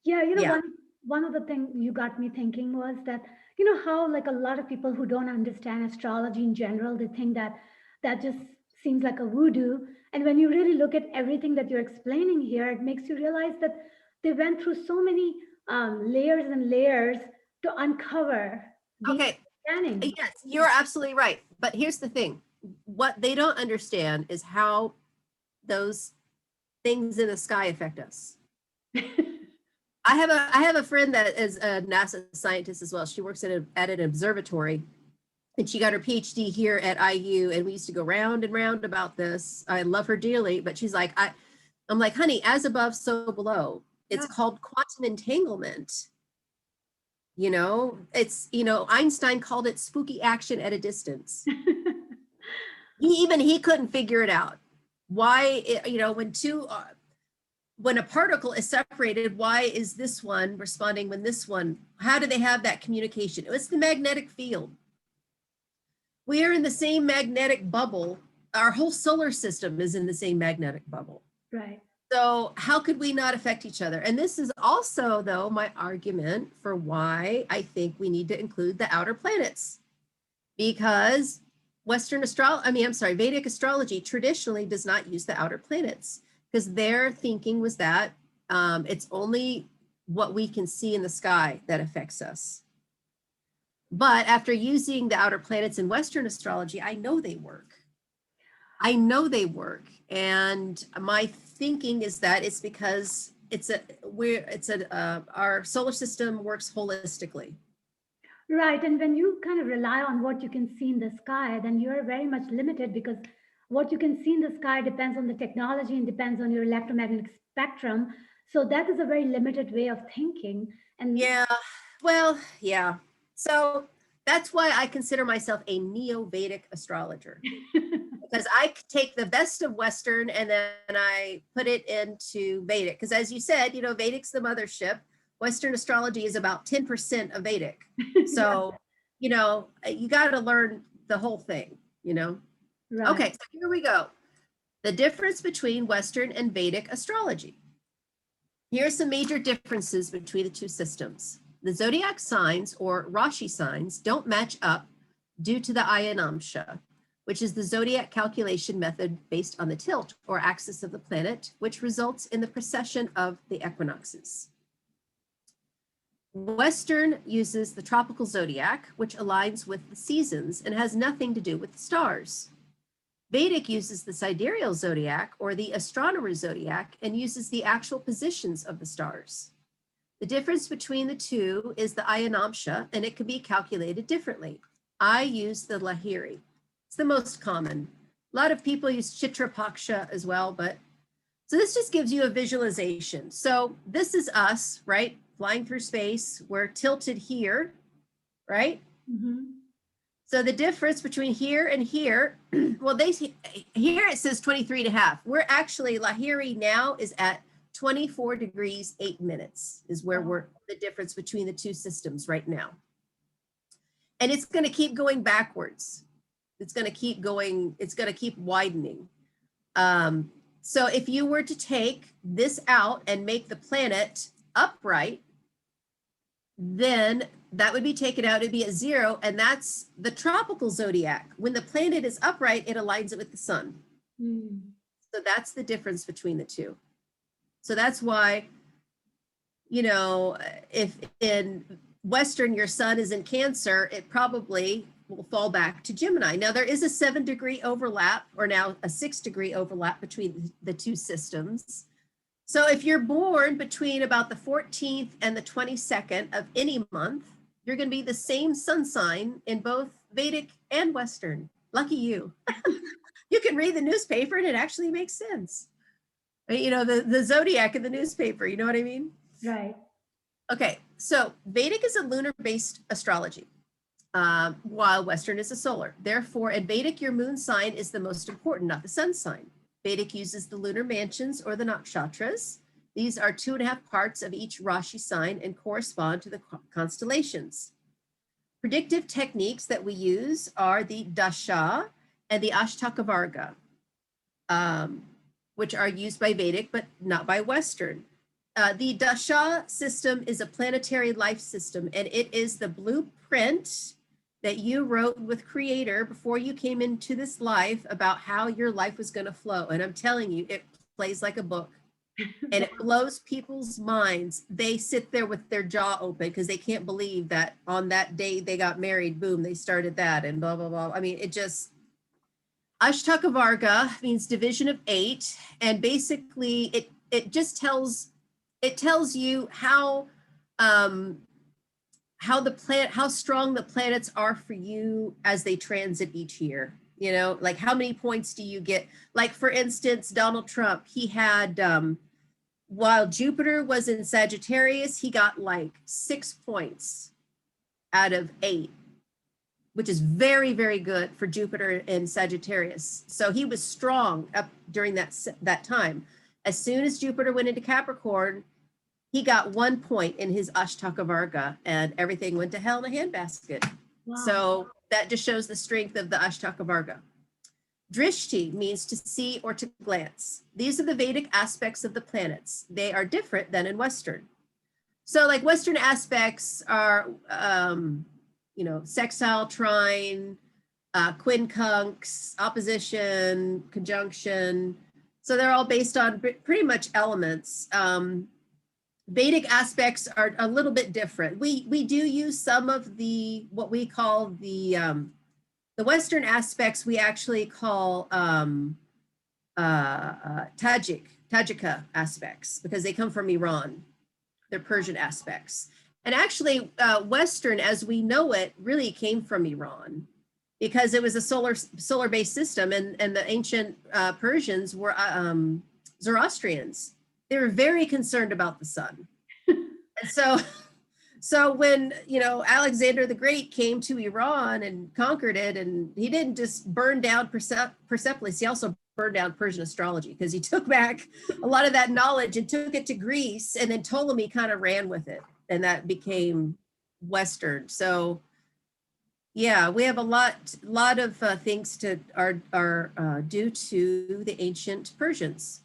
Yeah, you know, one of the things you got me thinking was that, you know how like a lot of people who don't understand astrology in general, they think that that just seems like a voodoo. And when you really look at everything that you're explaining here, it makes you realize that they went through so many layers and layers to uncover these Okay, understandings. yes, you're absolutely right. But here's the thing. What they don't understand is how those things in the sky affect us. I have a friend that is a NASA scientist as well. She works at an observatory, and she got her PhD here at IU. And we used to go round and round about this. I love her dearly, but she's like, I'm like, honey, as above, so below. It's Yeah. called quantum entanglement. You know, it's, you know, Einstein called it spooky action at a distance. He couldn't figure it out. Why, you know, when a particle is separated, why is this one responding when this one, how do they have that communication? It's the magnetic field. We are in the same magnetic bubble. Our whole solar system is in the same magnetic bubble. Right. So how could we not affect each other? And this is also, though, my argument for why I think we need to include the outer planets, because Vedic astrology traditionally does not use the outer planets, because their thinking was that it's only what we can see in the sky that affects us. But after using the outer planets in Western astrology, I know they work. And my thinking is that it's because our solar system works holistically. Right. And when you kind of rely on what you can see in the sky, then you're very much limited, because what you can see in the sky depends on the technology and depends on your electromagnetic spectrum. So that is a very limited way of thinking. And Yeah, well, yeah. So that's why I consider myself a neo-Vedic astrologer, because I take the best of Western and then I put it into Vedic. Because as you said, you know, Vedic's the mothership. Western astrology is about 10% of Vedic. So, you know, you got to learn the whole thing, you know? right. Okay, so here we go. The difference between Western and Vedic astrology. Here are some major differences between the two systems. The zodiac signs, or Rashi signs, don't match up due to the Ayanamsha, which is the zodiac calculation method based on the tilt or axis of the planet, which results in the precession of the equinoxes. Western uses the tropical zodiac, which aligns with the seasons and has nothing to do with the stars. Vedic uses the sidereal zodiac, or the astronomer's zodiac, and uses the actual positions of the stars. The difference between the two is the Ayanamsha, and it can be calculated differently. I use the Lahiri. It's the most common. A lot of people use Chitrapaksha as well, but so this just gives you a visualization. So this is us, right? Flying through space. We're tilted here, right? Mm-hmm. So the difference between here and here, well, here it says 23 and a half. We're actually, Lahiri now is at 24 degrees, 8 minutes is where we're, the difference between the two systems right now. And it's going to keep going backwards. It's going to keep going, it's going to keep widening. So if you were to take this out and make the planet upright, then that would be taken out, it'd be at 0, and that's the tropical zodiac. When the planet is upright, it aligns it with the sun. Mm. So that's the difference between the two. So that's why, you know, if in Western your sun is in Cancer, it probably will fall back to Gemini. Now there is a 7-degree overlap, or now a 6-degree overlap between the two systems. So if you're born between about the 14th and the 22nd of any month, you're going to be the same sun sign in both Vedic and Western. Lucky you. You can read the newspaper and it actually makes sense. You know, the zodiac in the newspaper, you know what I mean? Right. Okay, so Vedic is a lunar-based astrology, while Western is a solar. Therefore, in Vedic, your moon sign is the most important, not the sun sign. Vedic uses the lunar mansions, or the nakshatras. These are 2.5 parts of each Rashi sign and correspond to the constellations. Predictive techniques that we use are the dasha and the ashtaka varga, which are used by Vedic but not by Western. the dasha system is a planetary life system, and it is the blueprint that you wrote with Creator before you came into this life about how your life was going to flow. And I'm telling you, it plays like a book, and it blows people's minds. They sit there with their jaw open because they can't believe that on that day they got married, boom, they started that, and blah, blah, blah. I mean, it just, Ashtaka Varga means division of 8, and basically it just tells you how how strong the planets are for you as they transit each year. You know, like how many points do you get? Like for instance, Donald Trump, he had while Jupiter was in Sagittarius, he got like 6 points out of 8, which is very, very good for Jupiter in Sagittarius. So he was strong up during that time. As soon as Jupiter went into Capricorn, he got 1 point in his Ashtaka Varga, and everything went to hell in a handbasket. Wow. So that just shows the strength of the Ashtaka Varga. Drishti means to see or to glance. These are the Vedic aspects of the planets. They are different than in Western. So like Western aspects are, you know, sextile, trine, quincunx, opposition, conjunction. So they're all based on pretty much elements. Vedic aspects are a little bit different. We do use some of the, what we call the Western aspects, we actually call Tajika aspects, because they come from Iran. They're Persian aspects. And actually Western as we know it really came from Iran, because it was a solar-based system, and the ancient Persians were Zoroastrians. They were very concerned about the sun. And so when, you know, Alexander the Great came to Iran and conquered it, and he didn't just burn down Persepolis, he also burned down Persian astrology, because he took back a lot of that knowledge and took it to Greece, and then Ptolemy kind of ran with it, and that became Western. So yeah, we have a lot of things to are due to the ancient Persians.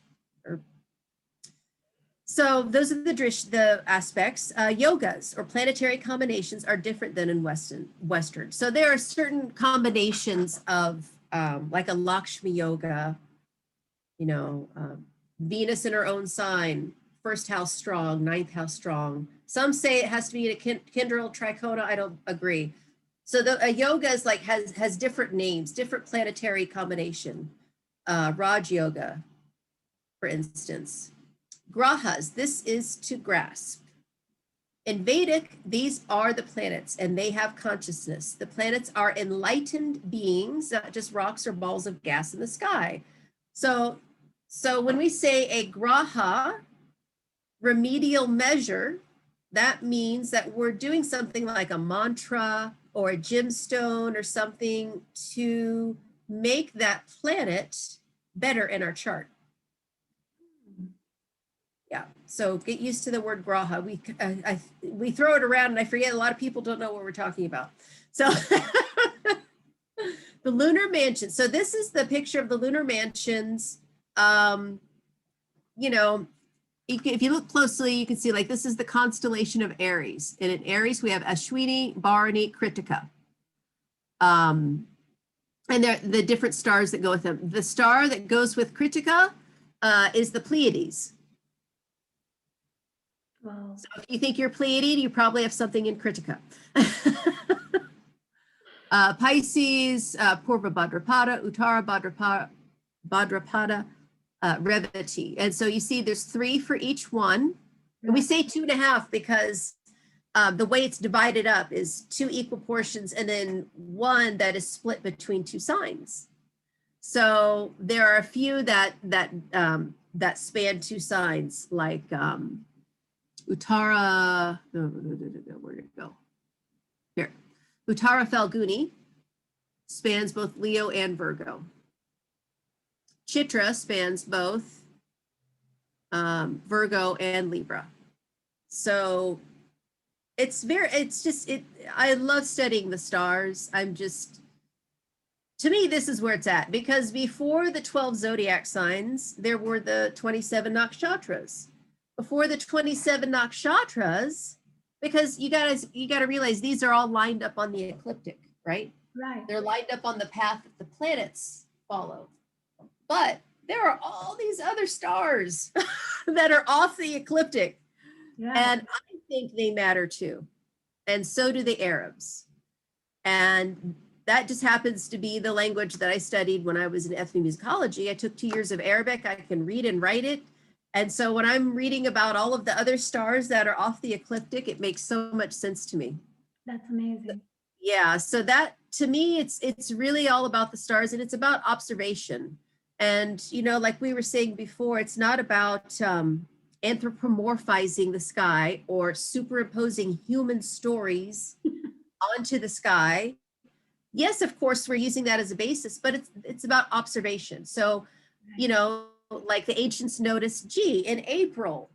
So those are the aspects. Yogas or planetary combinations are different than in Western. So there are certain combinations of like a Lakshmi yoga, you know, Venus in her own sign, first house strong, ninth house strong. Some say it has to be in a Kindral Trikona. I don't agree. So a yoga is like has different names, different planetary combination. Raj yoga, for instance. Grahas, this is to grasp. In Vedic, these are the planets, and they have consciousness. The planets are enlightened beings, not just rocks or balls of gas in the sky. So when we say a graha, remedial measure, that means that we're doing something like a mantra or a gemstone or something to make that planet better in our chart. Yeah, so get used to the word graha. We throw it around and I forget, a lot of people don't know what we're talking about. So the lunar mansion. So this is the picture of the lunar mansions. You know, if you look closely, you can see like this is the constellation of Aries. And in Aries, we have Ashwini, Bharani, Kritika. And they're the different stars that go with them. The star that goes with Kritika is the Pleiades. Wow. So if you think you're Pleiadian, you probably have something in Kritika. Pisces, Purva Bhadrapada, Uttara Bhadrapada, Revati. And so you see there's 3 for each one. And we say 2.5 because the way it's divided up is 2 equal portions and then 1 that is split between 2 signs. So there are a few that span 2 signs, like Uttara, where did it go? Here, Uttara Falguni spans both Leo and Virgo. Chitra spans both Virgo and Libra. So I love studying the stars. To me, this is where it's at, because before the 12 zodiac signs, there were the 27 nakshatras. before the 27 nakshatras, because you gotta realize these are all lined up on the ecliptic, right? Right. They're lined up on the path that the planets follow. But there are all these other stars that are off the ecliptic. Right. And I think they matter too. And so do the Arabs. And that just happens to be the language that I studied when I was in ethnomusicology. I took 2 years of Arabic. I can read and write it. And so when I'm reading about all of the other stars that are off the ecliptic, it makes so much sense to me. That's amazing. Yeah, so that to me, it's really all about the stars, and it's about observation. And you know, like we were saying before, it's not about anthropomorphizing the sky or superimposing human stories onto the sky. Yes, of course, we're using that as a basis, but it's about observation. So, you know, like the ancients noticed, gee, in April,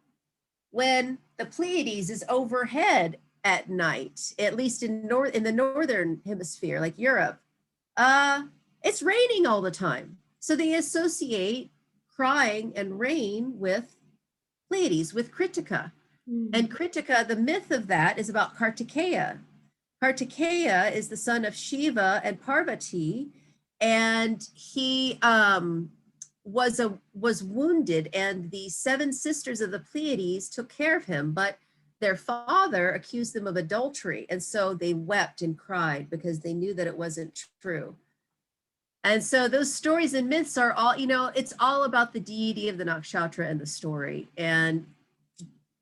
when the Pleiades is overhead at night, at least in the northern hemisphere, like Europe, it's raining all the time. So they associate crying and rain with Pleiades, with Kritika. And Kritika, the myth of that is about Kartikeya. Kartikeya is the son of Shiva and Parvati, and he was wounded, and the 7 sisters of the Pleiades took care of him, but their father accused them of adultery, and so they wept and cried because they knew that it wasn't true. And so those stories and myths are all, you know, it's all about the deity of the nakshatra and the story. And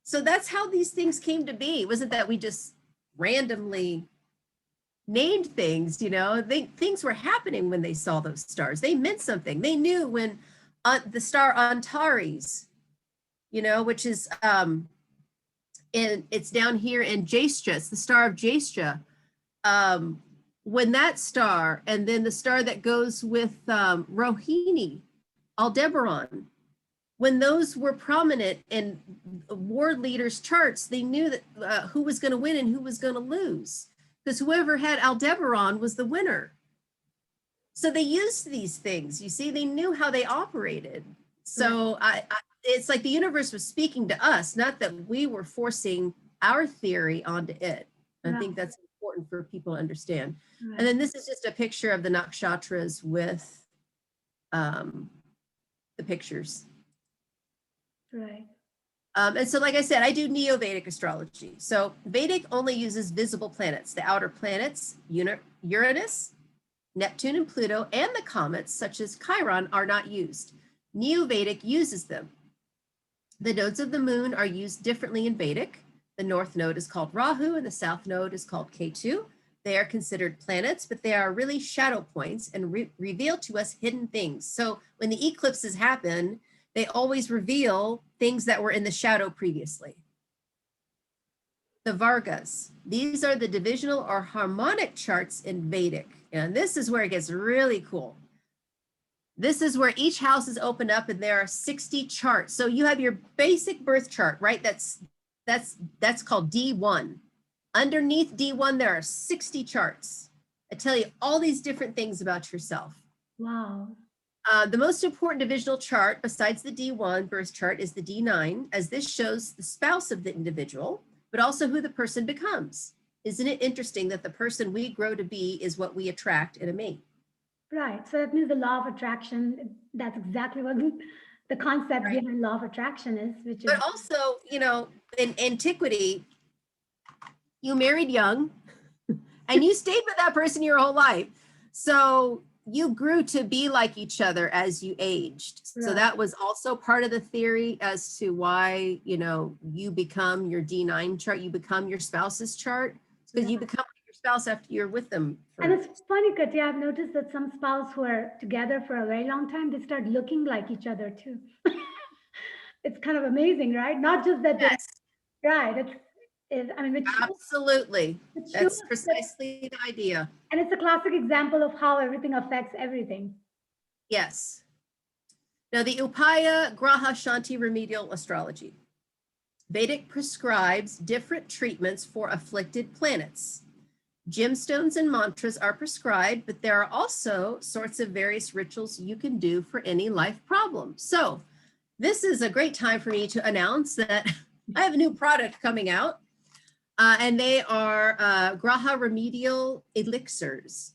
so that's how these things came to be. It wasn't that we just randomly named things, you know, things were happening when they saw those stars. They meant something. They knew when the star Antares, you know, which is it's down here in Jyotisha, it's the star of Jyotisha. When that star, and then the star that goes with Rohini, Aldebaran, when those were prominent in war leaders' charts, they knew that who was going to win and who was going to lose, because whoever had Aldebaran was the winner. So they used these things. You see, they knew how they operated. So it's like the universe was speaking to us, not that we were forcing our theory onto it. I think that's important for people to understand. And then this is just a picture of the nakshatras with the pictures. Right. And so, like I said, I do Neo-Vedic astrology. So Vedic only uses visible planets. The outer planets, Uranus, Neptune and Pluto, and the comets, such as Chiron, are not used. Neo-Vedic uses them. The nodes of the moon are used differently in Vedic. The north node is called Rahu, and the south node is called Ketu. They are considered planets, but they are really shadow points and reveal to us hidden things. So when the eclipses happen, they always reveal things that were in the shadow previously. The Vargas, these are the divisional or harmonic charts in Vedic. And this is where it gets really cool. This is where each house is opened up and there are 60 charts. So you have your basic birth chart, right? That's called D1. Underneath D1, there are 60 charts. I tell you all these different things about yourself. Wow. The most important divisional chart besides the D1 birth chart is the D9, as this shows the spouse of the individual, but also who the person becomes. Isn't it interesting that the person we grow to be is what we attract in a mate? Right. So that means the law of attraction, that's exactly what the concept behind law of attraction is, which is. But also, you know, in antiquity, you married young and you stayed with that person your whole life. So you grew to be like each other as you aged. So that was also part of the theory as to why, you know, you become your D9 chart, you become your spouse's chart, because you become your spouse after you're with them. And it's funny, Katya, I've noticed that some spouse who are together for a very long time, they start looking like each other too. It's kind of amazing, right? Not just that they, right. I mean, which absolutely. That's shows precisely the idea. And it's a classic example of how everything affects everything. Yes. Now, the Upaya Graha Shanti remedial astrology. Vedic prescribes different treatments for afflicted planets. Gemstones and mantras are prescribed, but there are also sorts of various rituals you can do for any life problem. So this is a great time for me to announce that I have a new product coming out, and they are Graha remedial elixirs.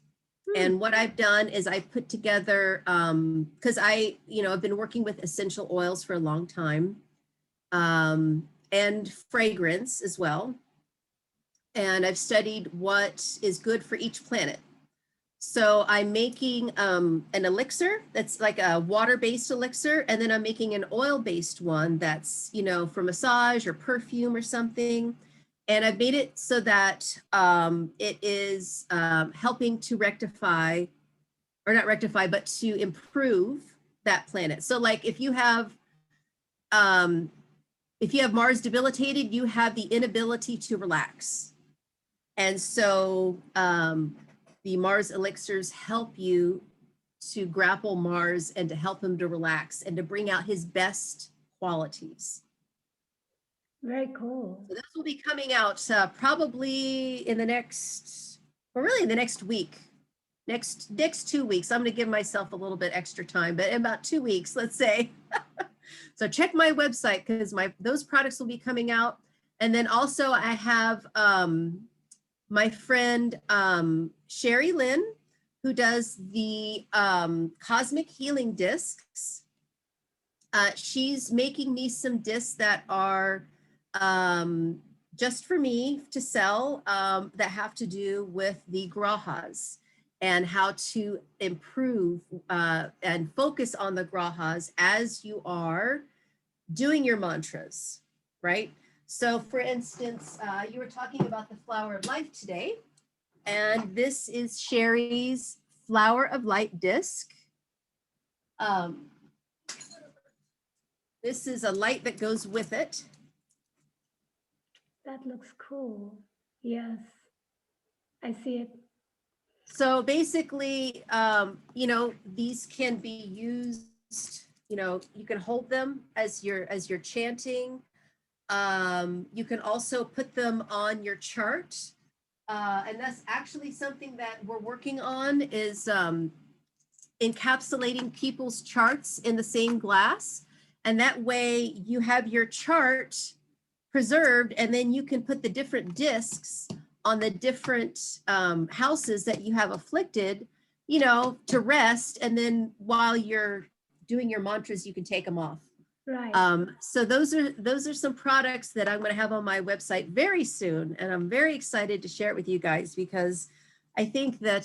And what I've done is I put together, because I've been working with essential oils for a long time, and fragrance as well. And I've studied what is good for each planet. So I'm making an elixir that's like a water-based elixir, and then I'm making an oil-based one that's, for massage or perfume or something. And I've made it so that it is helping to rectify, or not rectify, but to improve that planet. So like if you have Mars debilitated, you have the inability to relax. And so the Mars elixirs help you to grapple Mars and to help him to relax and to bring out his best qualities. Very cool. So this will be coming out probably in the next, well, really in the next week, next 2 weeks. I'm going to give myself a little bit extra time, but in about 2 weeks, let's say. So check my website because those products will be coming out. And then also I have my friend Sherry Lynn, who does the cosmic healing discs. She's making me some discs that are just for me to sell, that have to do with the grahas and how to improve and focus on the grahas as you are doing your mantras, right? So for instance, you were talking about the flower of life today, and this is Sherry's flower of light disc. This is a light that goes with it. That looks cool. Yes, I see it. So basically, these can be used, you can hold them as you're chanting. You can also put them on your chart. And that's actually something that we're working on, is encapsulating people's charts in the same glass. And that way you have your chart preserved, and then you can put the different discs on the different houses that you have afflicted, to rest. And then while you're doing your mantras, you can take them off. Right. So those are some products that I'm going to have on my website very soon, and I'm very excited to share it with you guys, because I think that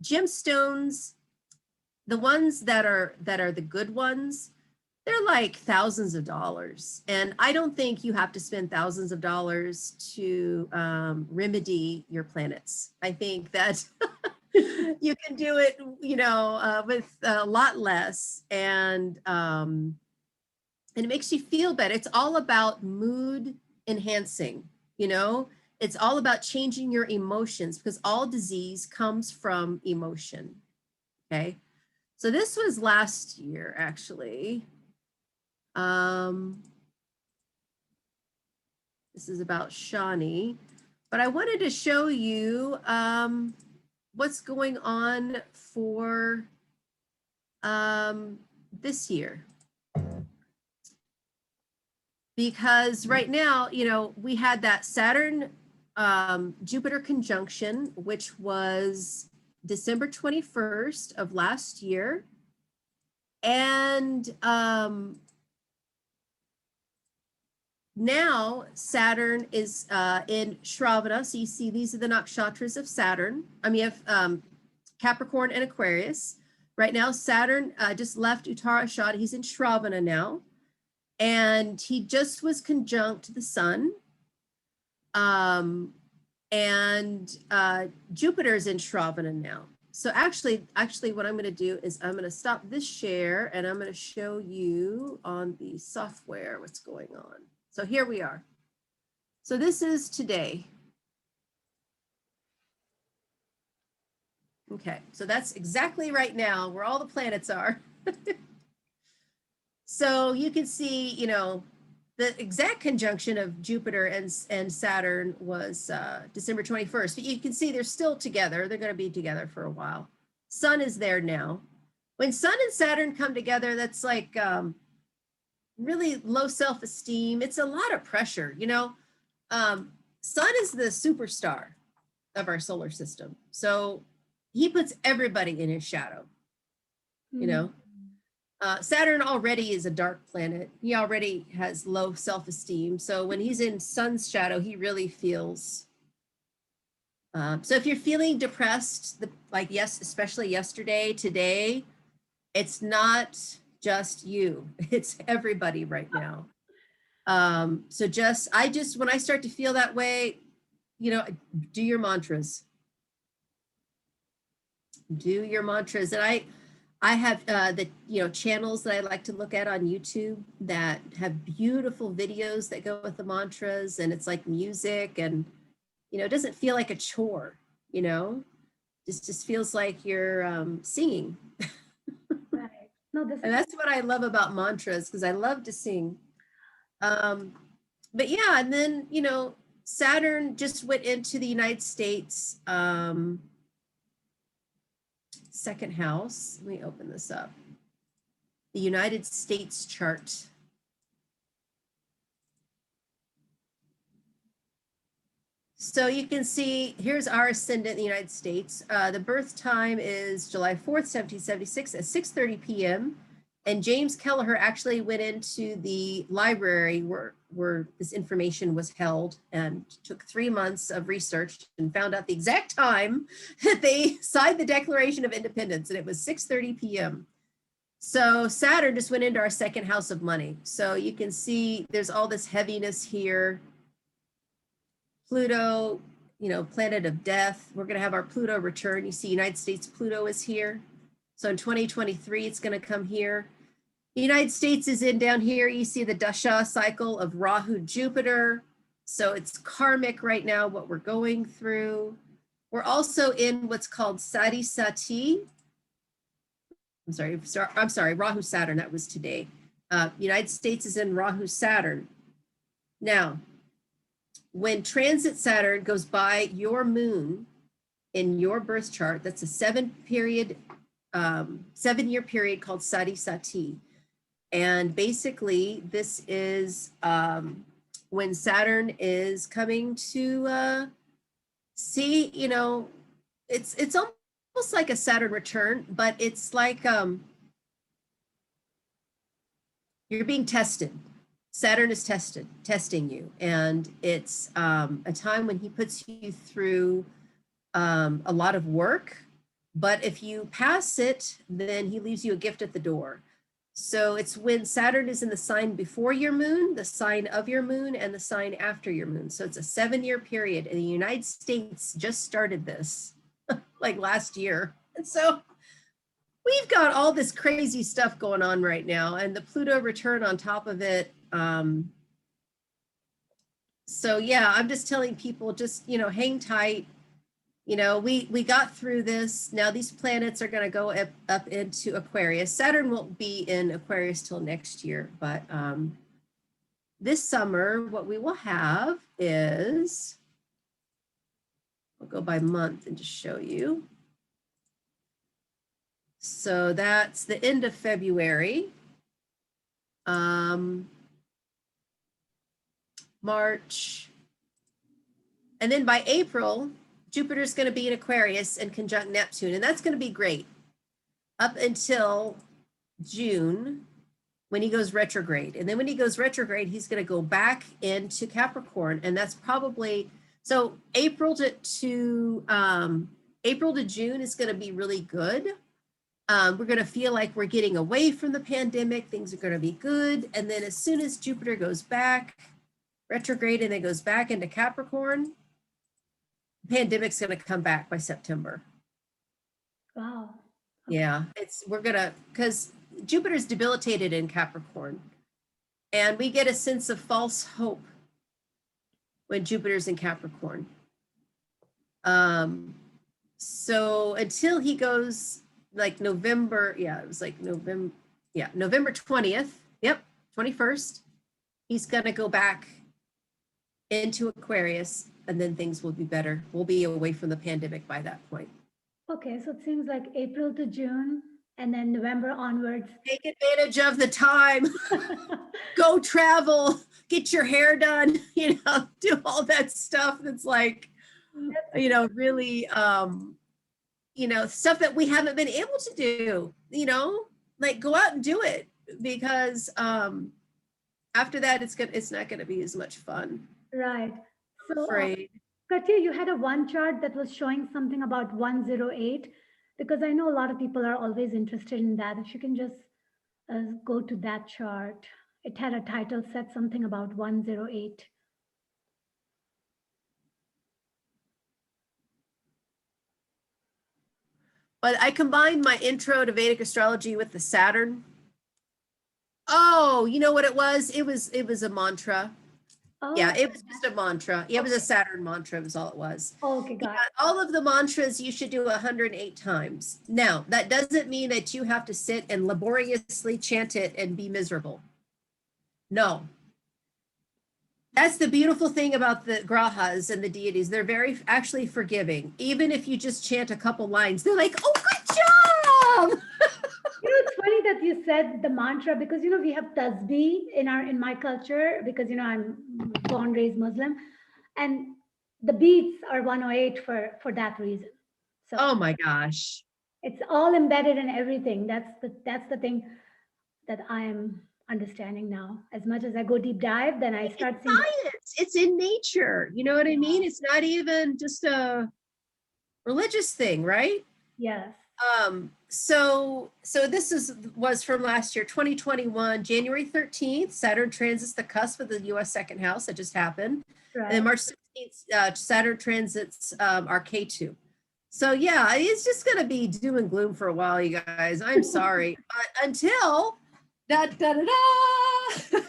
gemstones, the ones that are the good ones, they're like thousands of dollars, and I don't think you have to spend thousands of dollars to remedy your planets. I think that you can do it, with a lot less, and it makes you feel better. It's all about mood enhancing, it's all about changing your emotions, because all disease comes from emotion. Okay. So this was last year, actually. This is about Shani, but I wanted to show you what's going on for this year. Because right now, we had that Saturn Jupiter conjunction, which was December 21st of last year. And now Saturn is in Shravana. So you see, these are the nakshatras of Saturn. You have Capricorn and Aquarius. Right now, Saturn just left Uttarashada. He's in Shravana now. And he just was conjunct the sun. And Jupiter's in Shravana now. So actually what I'm going to do is I'm going to stop this share, and I'm going to show you on the software what's going on. So here we are. So this is today. Okay, so that's exactly right now where all the planets are. So you can see, the exact conjunction of Jupiter and Saturn was December 21st, but you can see they're still together. They're going to be together for a while. Sun is there now. When Sun and Saturn come together, that's like really low self-esteem. It's a lot of pressure, you know. Sun is the superstar of our solar system. So he puts everybody in his shadow, you know. Saturn already is a dark planet. He already has low self-esteem. So when he's in Sun's shadow, he really feels. So if you're feeling depressed, like yes, especially yesterday, today, it's not just you. It's everybody right now. So when I start to feel that way, you know, do your mantras. Do your mantras. And I have the channels that I like to look at on YouTube that have beautiful videos that go with the mantras, and it's like music, and it doesn't feel like a chore, just feels like you're singing. Right. No, this And is that's what I love about mantras, because I love to sing. But yeah, and then Saturn just went into the United States second house. Let me open this up. The United States chart. So you can see, here's our ascendant in the United States. The birth time is July 4th, 1776 at 6:30 p.m. And James Kelleher actually went into the library where this information was held and took 3 months of research and found out the exact time that they signed the Declaration of Independence, and it was 6:30 p.m. So Saturn just went into our second house of money. So you can see there's all this heaviness here. Pluto, planet of death. We're going to have our Pluto return. You see United States Pluto is here. So in 2023, it's going to come here. The United States is in down here. You see the Dasha cycle of Rahu Jupiter. So it's karmic right now, what we're going through. We're also in what's called Sati Sati. I'm sorry, Rahu Saturn, that was today. United States is in Rahu Saturn. Now, when transit Saturn goes by your moon in your birth chart, that's a 7-year period called Sati Sati. And basically this is when Saturn is coming to see, it's almost like a Saturn return, but it's like you're being tested. Saturn is testing you, and it's a time when he puts you through a lot of work, but if you pass it, then he leaves you a gift at the door. So it's when Saturn is in the sign before your moon, the sign of your moon, and the sign after your moon. So it's a 7-year period, and the United States just started this like last year. And so we've got all this crazy stuff going on right now, and the Pluto return on top of it. So yeah, I'm just telling people, just, hang tight. We got through this. Now these planets are going to go up into Aquarius. Saturn won't be in Aquarius till next year, but this summer, what we will have is, I'll go by month and just show you. So that's the end of February. March. And then by April, Jupiter's going to be in Aquarius and conjunct Neptune, and that's going to be great up until June when he goes retrograde. And then when he goes retrograde, he's going to go back into Capricorn, and that's probably, so April to June is going to be really good. We're going to feel like we're getting away from the pandemic. Things are going to be good. And then as soon as Jupiter goes back retrograde and then goes back into Capricorn, the pandemic's going to come back by September. wow. Okay. Yeah, because Jupiter's debilitated in Capricorn, and we get a sense of false hope when Jupiter's in Capricorn. So until he goes like November, November 20th, 21st, he's going to go back into Aquarius, and then things will be better. We'll be away from the pandemic by that point. Okay, so it seems like April to June, And then November onwards. Take advantage of the time. Go travel, get your hair done, do all that stuff that's like, really, stuff that we haven't been able to do, like go out and do it, because after that it's not going to be as much fun. Right. I'm So, afraid. Katya, you had a one chart that was showing something about 108, because I know a lot of people are always interested in that. If you can just go to that chart, it had a title said something about 108. But I combined my intro to Vedic astrology with the Saturn. Oh, you know what it was? It was a mantra. Yeah, Oh, it was just a mantra. Yeah, it was a okay. Saturn mantra, was all it was. Okay, Yeah, got it. all of the mantras you should do 108 times. Now, that doesn't mean that you have to sit and laboriously chant it and be miserable. No. That's the beautiful thing about the grahas and the deities. They're very actually forgiving. Even if you just chant a couple lines, they're like, oh, good job. It's funny that you said the mantra, because we have tasbih in my culture, because I'm born raised Muslim, and the beats are 108 for that reason. So Oh my gosh. it's all embedded in everything. That's the thing that I am understanding now. As much as I go deep dive, then I It's start seeing. science. It's in nature. You know what I mean? It's not even just a religious thing, right? Yes. So this was from last year, 2021, January 13th. Saturn transits the cusp of the US second house. That just happened. And then Right. March 16th, Saturn transits our K2. So yeah, it's just gonna be doom and gloom for a while, you guys. I'm sorry. But until da da da da.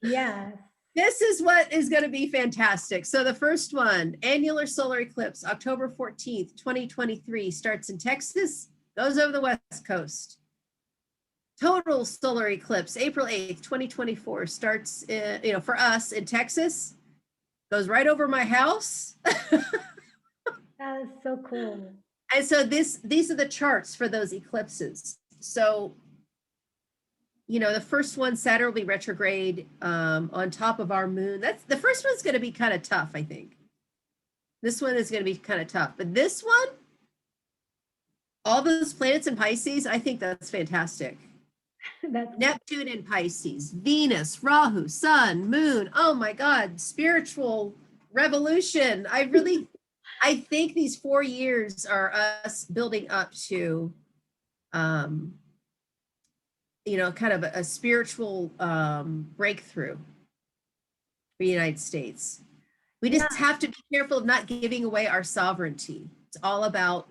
Yes. This is what is going to be fantastic. So the first one, annular solar eclipse, October 14th, 2023, starts in Texas, goes over the West Coast. Total solar eclipse, April 8th, 2024, starts, for us in Texas, goes right over my house. That is so cool. And so these are the charts for those eclipses. So the first one, Saturn will be retrograde on top of our moon. That's the first one's going to be kind of tough, I think. This one is going to be kind of tough, but this one, all those planets in Pisces, I think that's fantastic. That's Neptune in Pisces, Venus, Rahu, Sun, Moon. Oh my God, spiritual revolution. I think these 4 years are us building up to kind of a spiritual breakthrough for the United States. We just have to be careful of not giving away our sovereignty. It's all about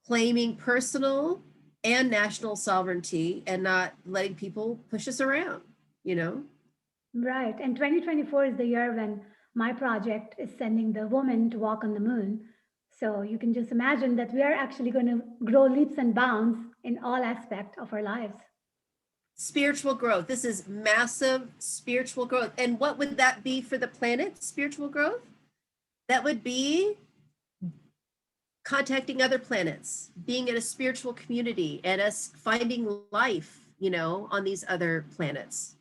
claiming personal and national sovereignty and not letting people push us around, right. And 2024 is the year when my project is sending the woman to walk on the moon. So you can just imagine that we are actually going to grow leaps and bounds in all aspects of our lives. Spiritual growth. This is massive spiritual growth. And what would that be for the planet, spiritual growth? That would be contacting other planets, being in a spiritual community, and us finding life, on these other planets.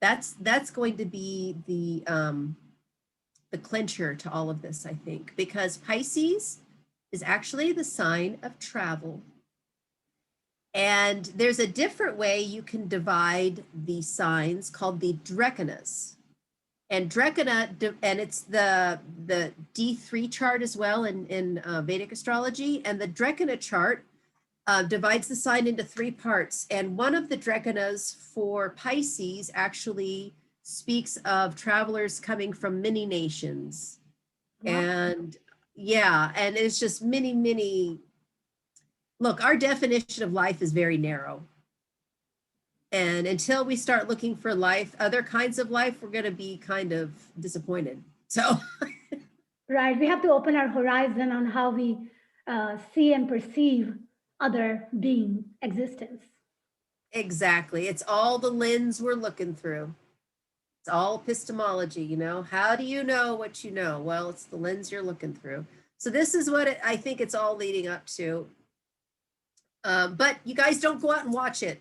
That's going to be the clincher to all of this, I think, because Pisces is actually the sign of travel. And there's a different way you can divide the signs called the Drekanas. And Drekana, and it's the D3 chart as well in Vedic astrology. And the Drekana chart divides the sign into 3 parts. And one of the Drekanas for Pisces actually speaks of travelers coming from many nations. Wow. And yeah, and it's just many. Look, our definition of life is very narrow. And until we start looking for life, other kinds of life, we're going to be kind of disappointed. So, right. We have to open our horizon on how we see and perceive other being existence. Exactly. It's all the lens we're looking through. It's all epistemology, How do you know what you know? Well, it's the lens you're looking through. So this is what I think it's all leading up to. But you guys don't go out and watch it.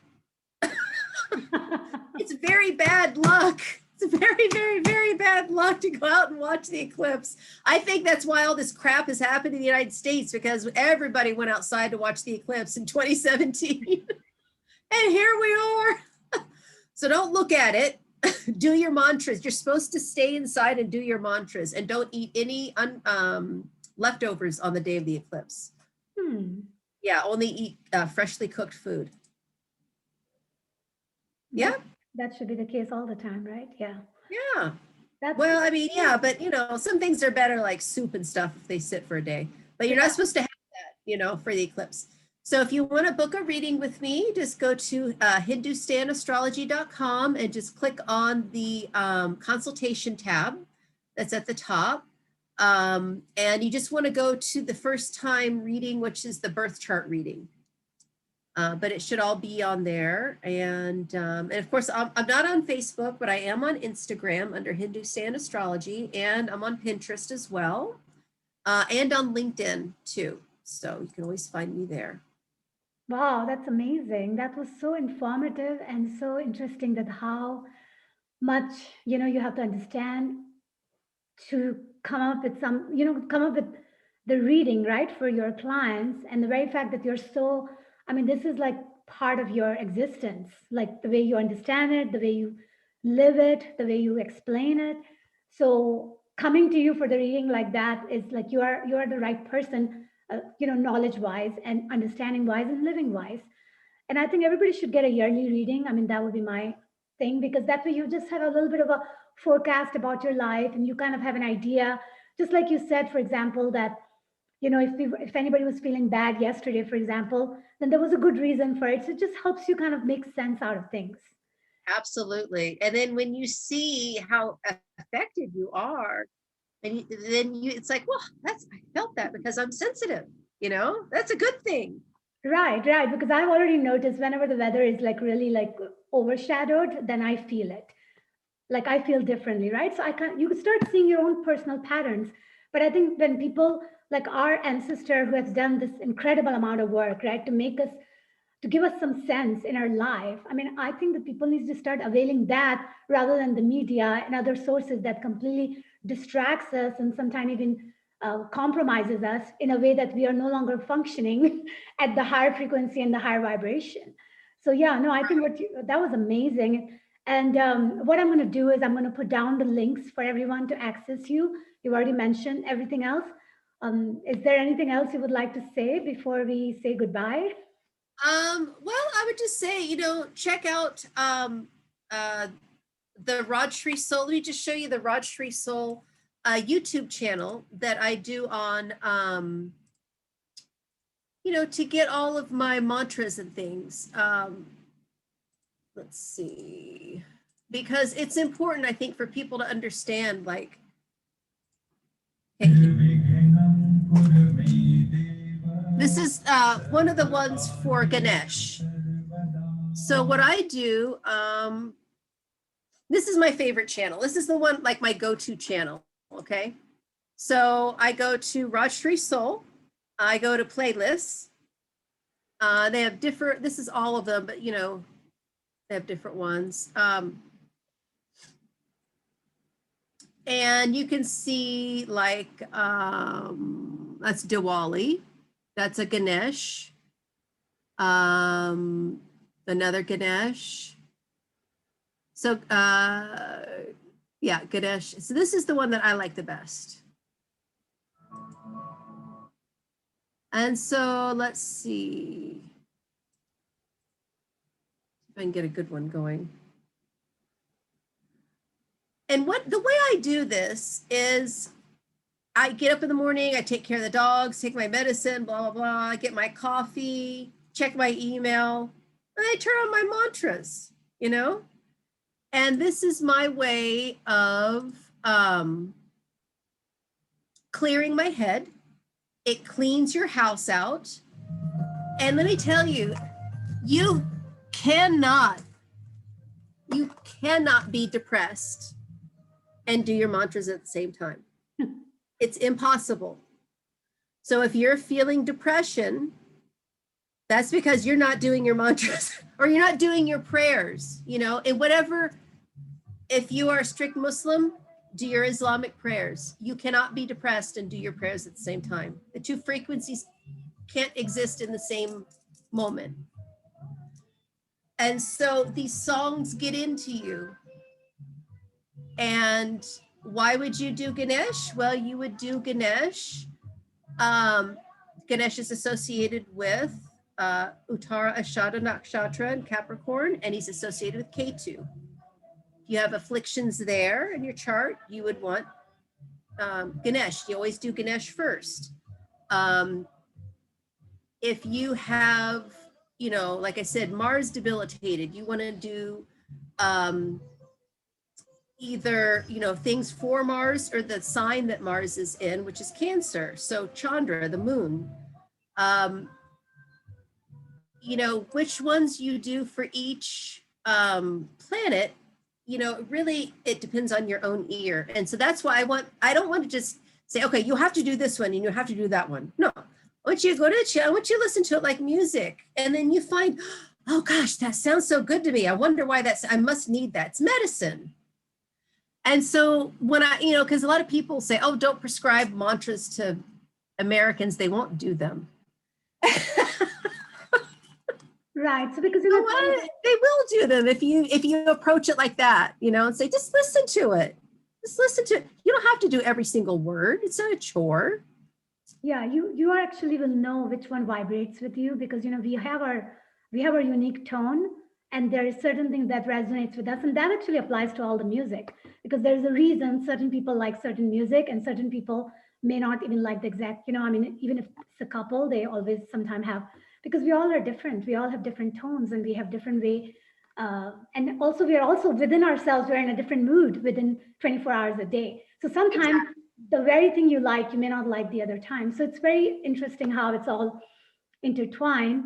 It's very bad luck. It's very, very, very bad luck to go out and watch the eclipse. I think that's why all this crap has happened in the United States, because everybody went outside to watch the eclipse in 2017. And here we are. So don't look at it. Do your mantras. You're supposed to stay inside and do your mantras, and don't eat any leftovers on the day of the eclipse. Yeah, only eat freshly cooked food. Yeah. That should be the case all the time, right? Yeah. Yeah. That's Well, I mean, yeah, but you know, some things are better, like soup and stuff, if they sit for a day. But you're not supposed to have that, you know, for the eclipse. So if you want to book a reading with me, just go to hindustanastrology.com and just click on the consultation tab that's at the top. And you just want to go to the first time reading, which is the birth chart reading. But it should all be on there. And of course, I'm not on Facebook, but I am on Instagram under Hindustan Astrology, and I'm on Pinterest as well, and on LinkedIn too. So you can always find me there. Wow, that's amazing. That was so informative and so interesting, that how much, you have to understand to come up with come up with the reading, right, for your clients. And the very fact that you're so, I mean, this is like part of your existence, like the way you understand it, the way you live it, the way you explain it. So coming to you for the reading like that is like you are the right person, knowledge wise and understanding wise and living wise. And I think everybody should get a yearly reading. I mean, that would be my thing, because that way you just have a little bit of a forecast about your life, and you kind of have an idea. Just like you said, for example, that, if anybody was feeling bad yesterday, for example, then there was a good reason for it. So it just helps you kind of make sense out of things. Absolutely. And then when you see how affected you are, and then it's like, well, I felt that because I'm sensitive, that's a good thing. Right, right. Because I've already noticed whenever the weather is like really like overshadowed, then I feel it. Like I feel differently, right? So you start seeing your own personal patterns. But I think when people like our ancestor who has done this incredible amount of work, right, to give us some sense in our life. I mean, I think that people need to start availing that rather than the media and other sources that completely distracts us and sometimes even compromises us in a way that we are no longer functioning at the higher frequency and the higher vibration. So yeah, no, I think that was amazing. And what I'm going to do is I'm going to put down the links for everyone to access you. You've already mentioned everything else. Is there anything else you would like to say before we say goodbye? Well, I would just say, check out the Rajshri Soul. Let me just show you the Rajshri Soul YouTube channel that I do on, to get all of my mantras and things. Let's see, because it's important, I think, for people to understand, like, this is one of the ones for Ganesh. So what I do, this is my favorite channel. This is the one, like my go-to channel, okay? So I go to Rajshri Soul. I go to playlists. They have different, this is all of them, but they have different ones. And you can see like, that's Diwali. That's a Ganesh. Another Ganesh. So, yeah, Ganesh. So this is the one that I like the best. And so let's see if I can get a good one going. And the way I do this is I get up in the morning, I take care of the dogs, take my medicine, blah, blah, blah. I get my coffee, check my email, and I turn on my mantras, And this is my way of clearing my head. It cleans your house out. And let me tell you, you cannot be depressed and do your mantras at the same time. It's impossible. So if you're feeling depression, That's because you're not doing your mantras or you're not doing your prayers, you know, and whatever, if you are a strict Muslim, do your Islamic prayers. You cannot be depressed and do your prayers at the same time. The two frequencies can't exist in the same moment. And so these songs get into you. And why would you do Ganesh? Well, you would do Ganesh. Ganesh is associated with Uttara Ashada Nakshatra in Capricorn, and he's associated with Ketu. You have afflictions there in your chart, you would want Ganesh. You always do Ganesh first. If you have, you know, like I said, Mars debilitated, you want to do either, you know, things for Mars or the sign that Mars is in, which is Cancer. So Chandra, the moon. You know, which ones you do for each planet, you know, really, it depends on your own ear. And so that's why I don't want to just say, okay, you have to do this one and you have to do that one. No, I want you to go to the channel, I want you to listen to it like music. And then you find, oh gosh, that sounds so good to me. I wonder why I must need that. It's medicine. And so when you know, because a lot of people say, oh, don't prescribe mantras to Americans, they won't do them. Right. So because you know what? They will do them if you approach it like that, you know, and say, just listen to it. Just listen to it. You don't have to do every single word. It's not a chore. Yeah, you actually will know which one vibrates with you, because you know we have our unique tone, and there is certain things that resonates with us, and that actually applies to all the music, because there's a reason certain people like certain music and certain people may not even like the exact, you know, I mean, even if it's a couple, they always sometimes have, because we all are different, we all have different tones and we have different way, and also we are also within ourselves, we're in a different mood within 24 hours a day. So sometimes Exactly. the very thing you like, you may not like the other time. So it's very interesting how it's all intertwined.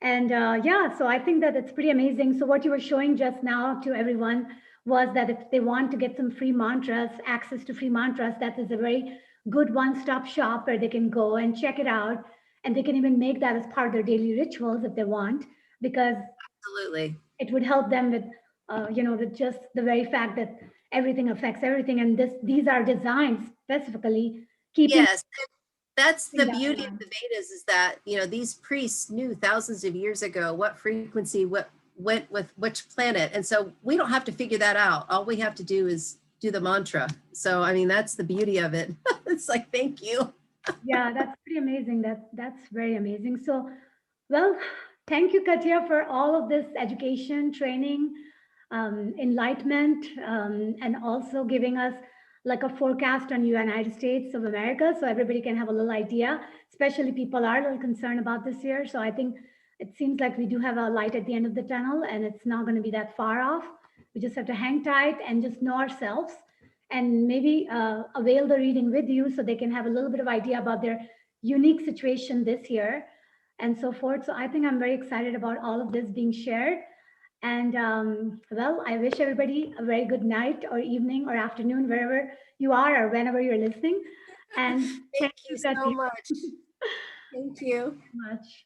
And yeah, so I think that it's pretty amazing. So what you were showing just now to everyone was that if they want to get some free mantras, access to free mantras, that is a very good one-stop shop where they can go and check it out. And they can even make that as part of their daily rituals if they want, because Absolutely. it would help them with, you know, with just the very fact that everything affects everything. And these are designed specifically keeping Yes. That's the that beauty of balance. the Vedas, is that, you know, these priests knew thousands of years ago what frequency what went with which planet. And so we don't have to figure that out. All we have to do is do the mantra. So, I mean, that's the beauty of it. It's like, thank you. Yeah, that's pretty amazing. That's very amazing. So, well, thank you, Katya, for all of this education, training, enlightenment, and also giving us like a forecast on United States of America, so everybody can have a little idea. Especially people are a little concerned about this year. So I think it seems like we do have a light at the end of the tunnel, and it's not going to be that far off. We just have to hang tight and just know ourselves, and maybe avail the reading with you so they can have a little bit of idea about their unique situation this year and so forth. So I think I'm very excited about all of this being shared. And well, I wish everybody a very good night or evening or afternoon, wherever you are or whenever you're listening. And Thank thank you you, so Kathy, much. Thank you. so much.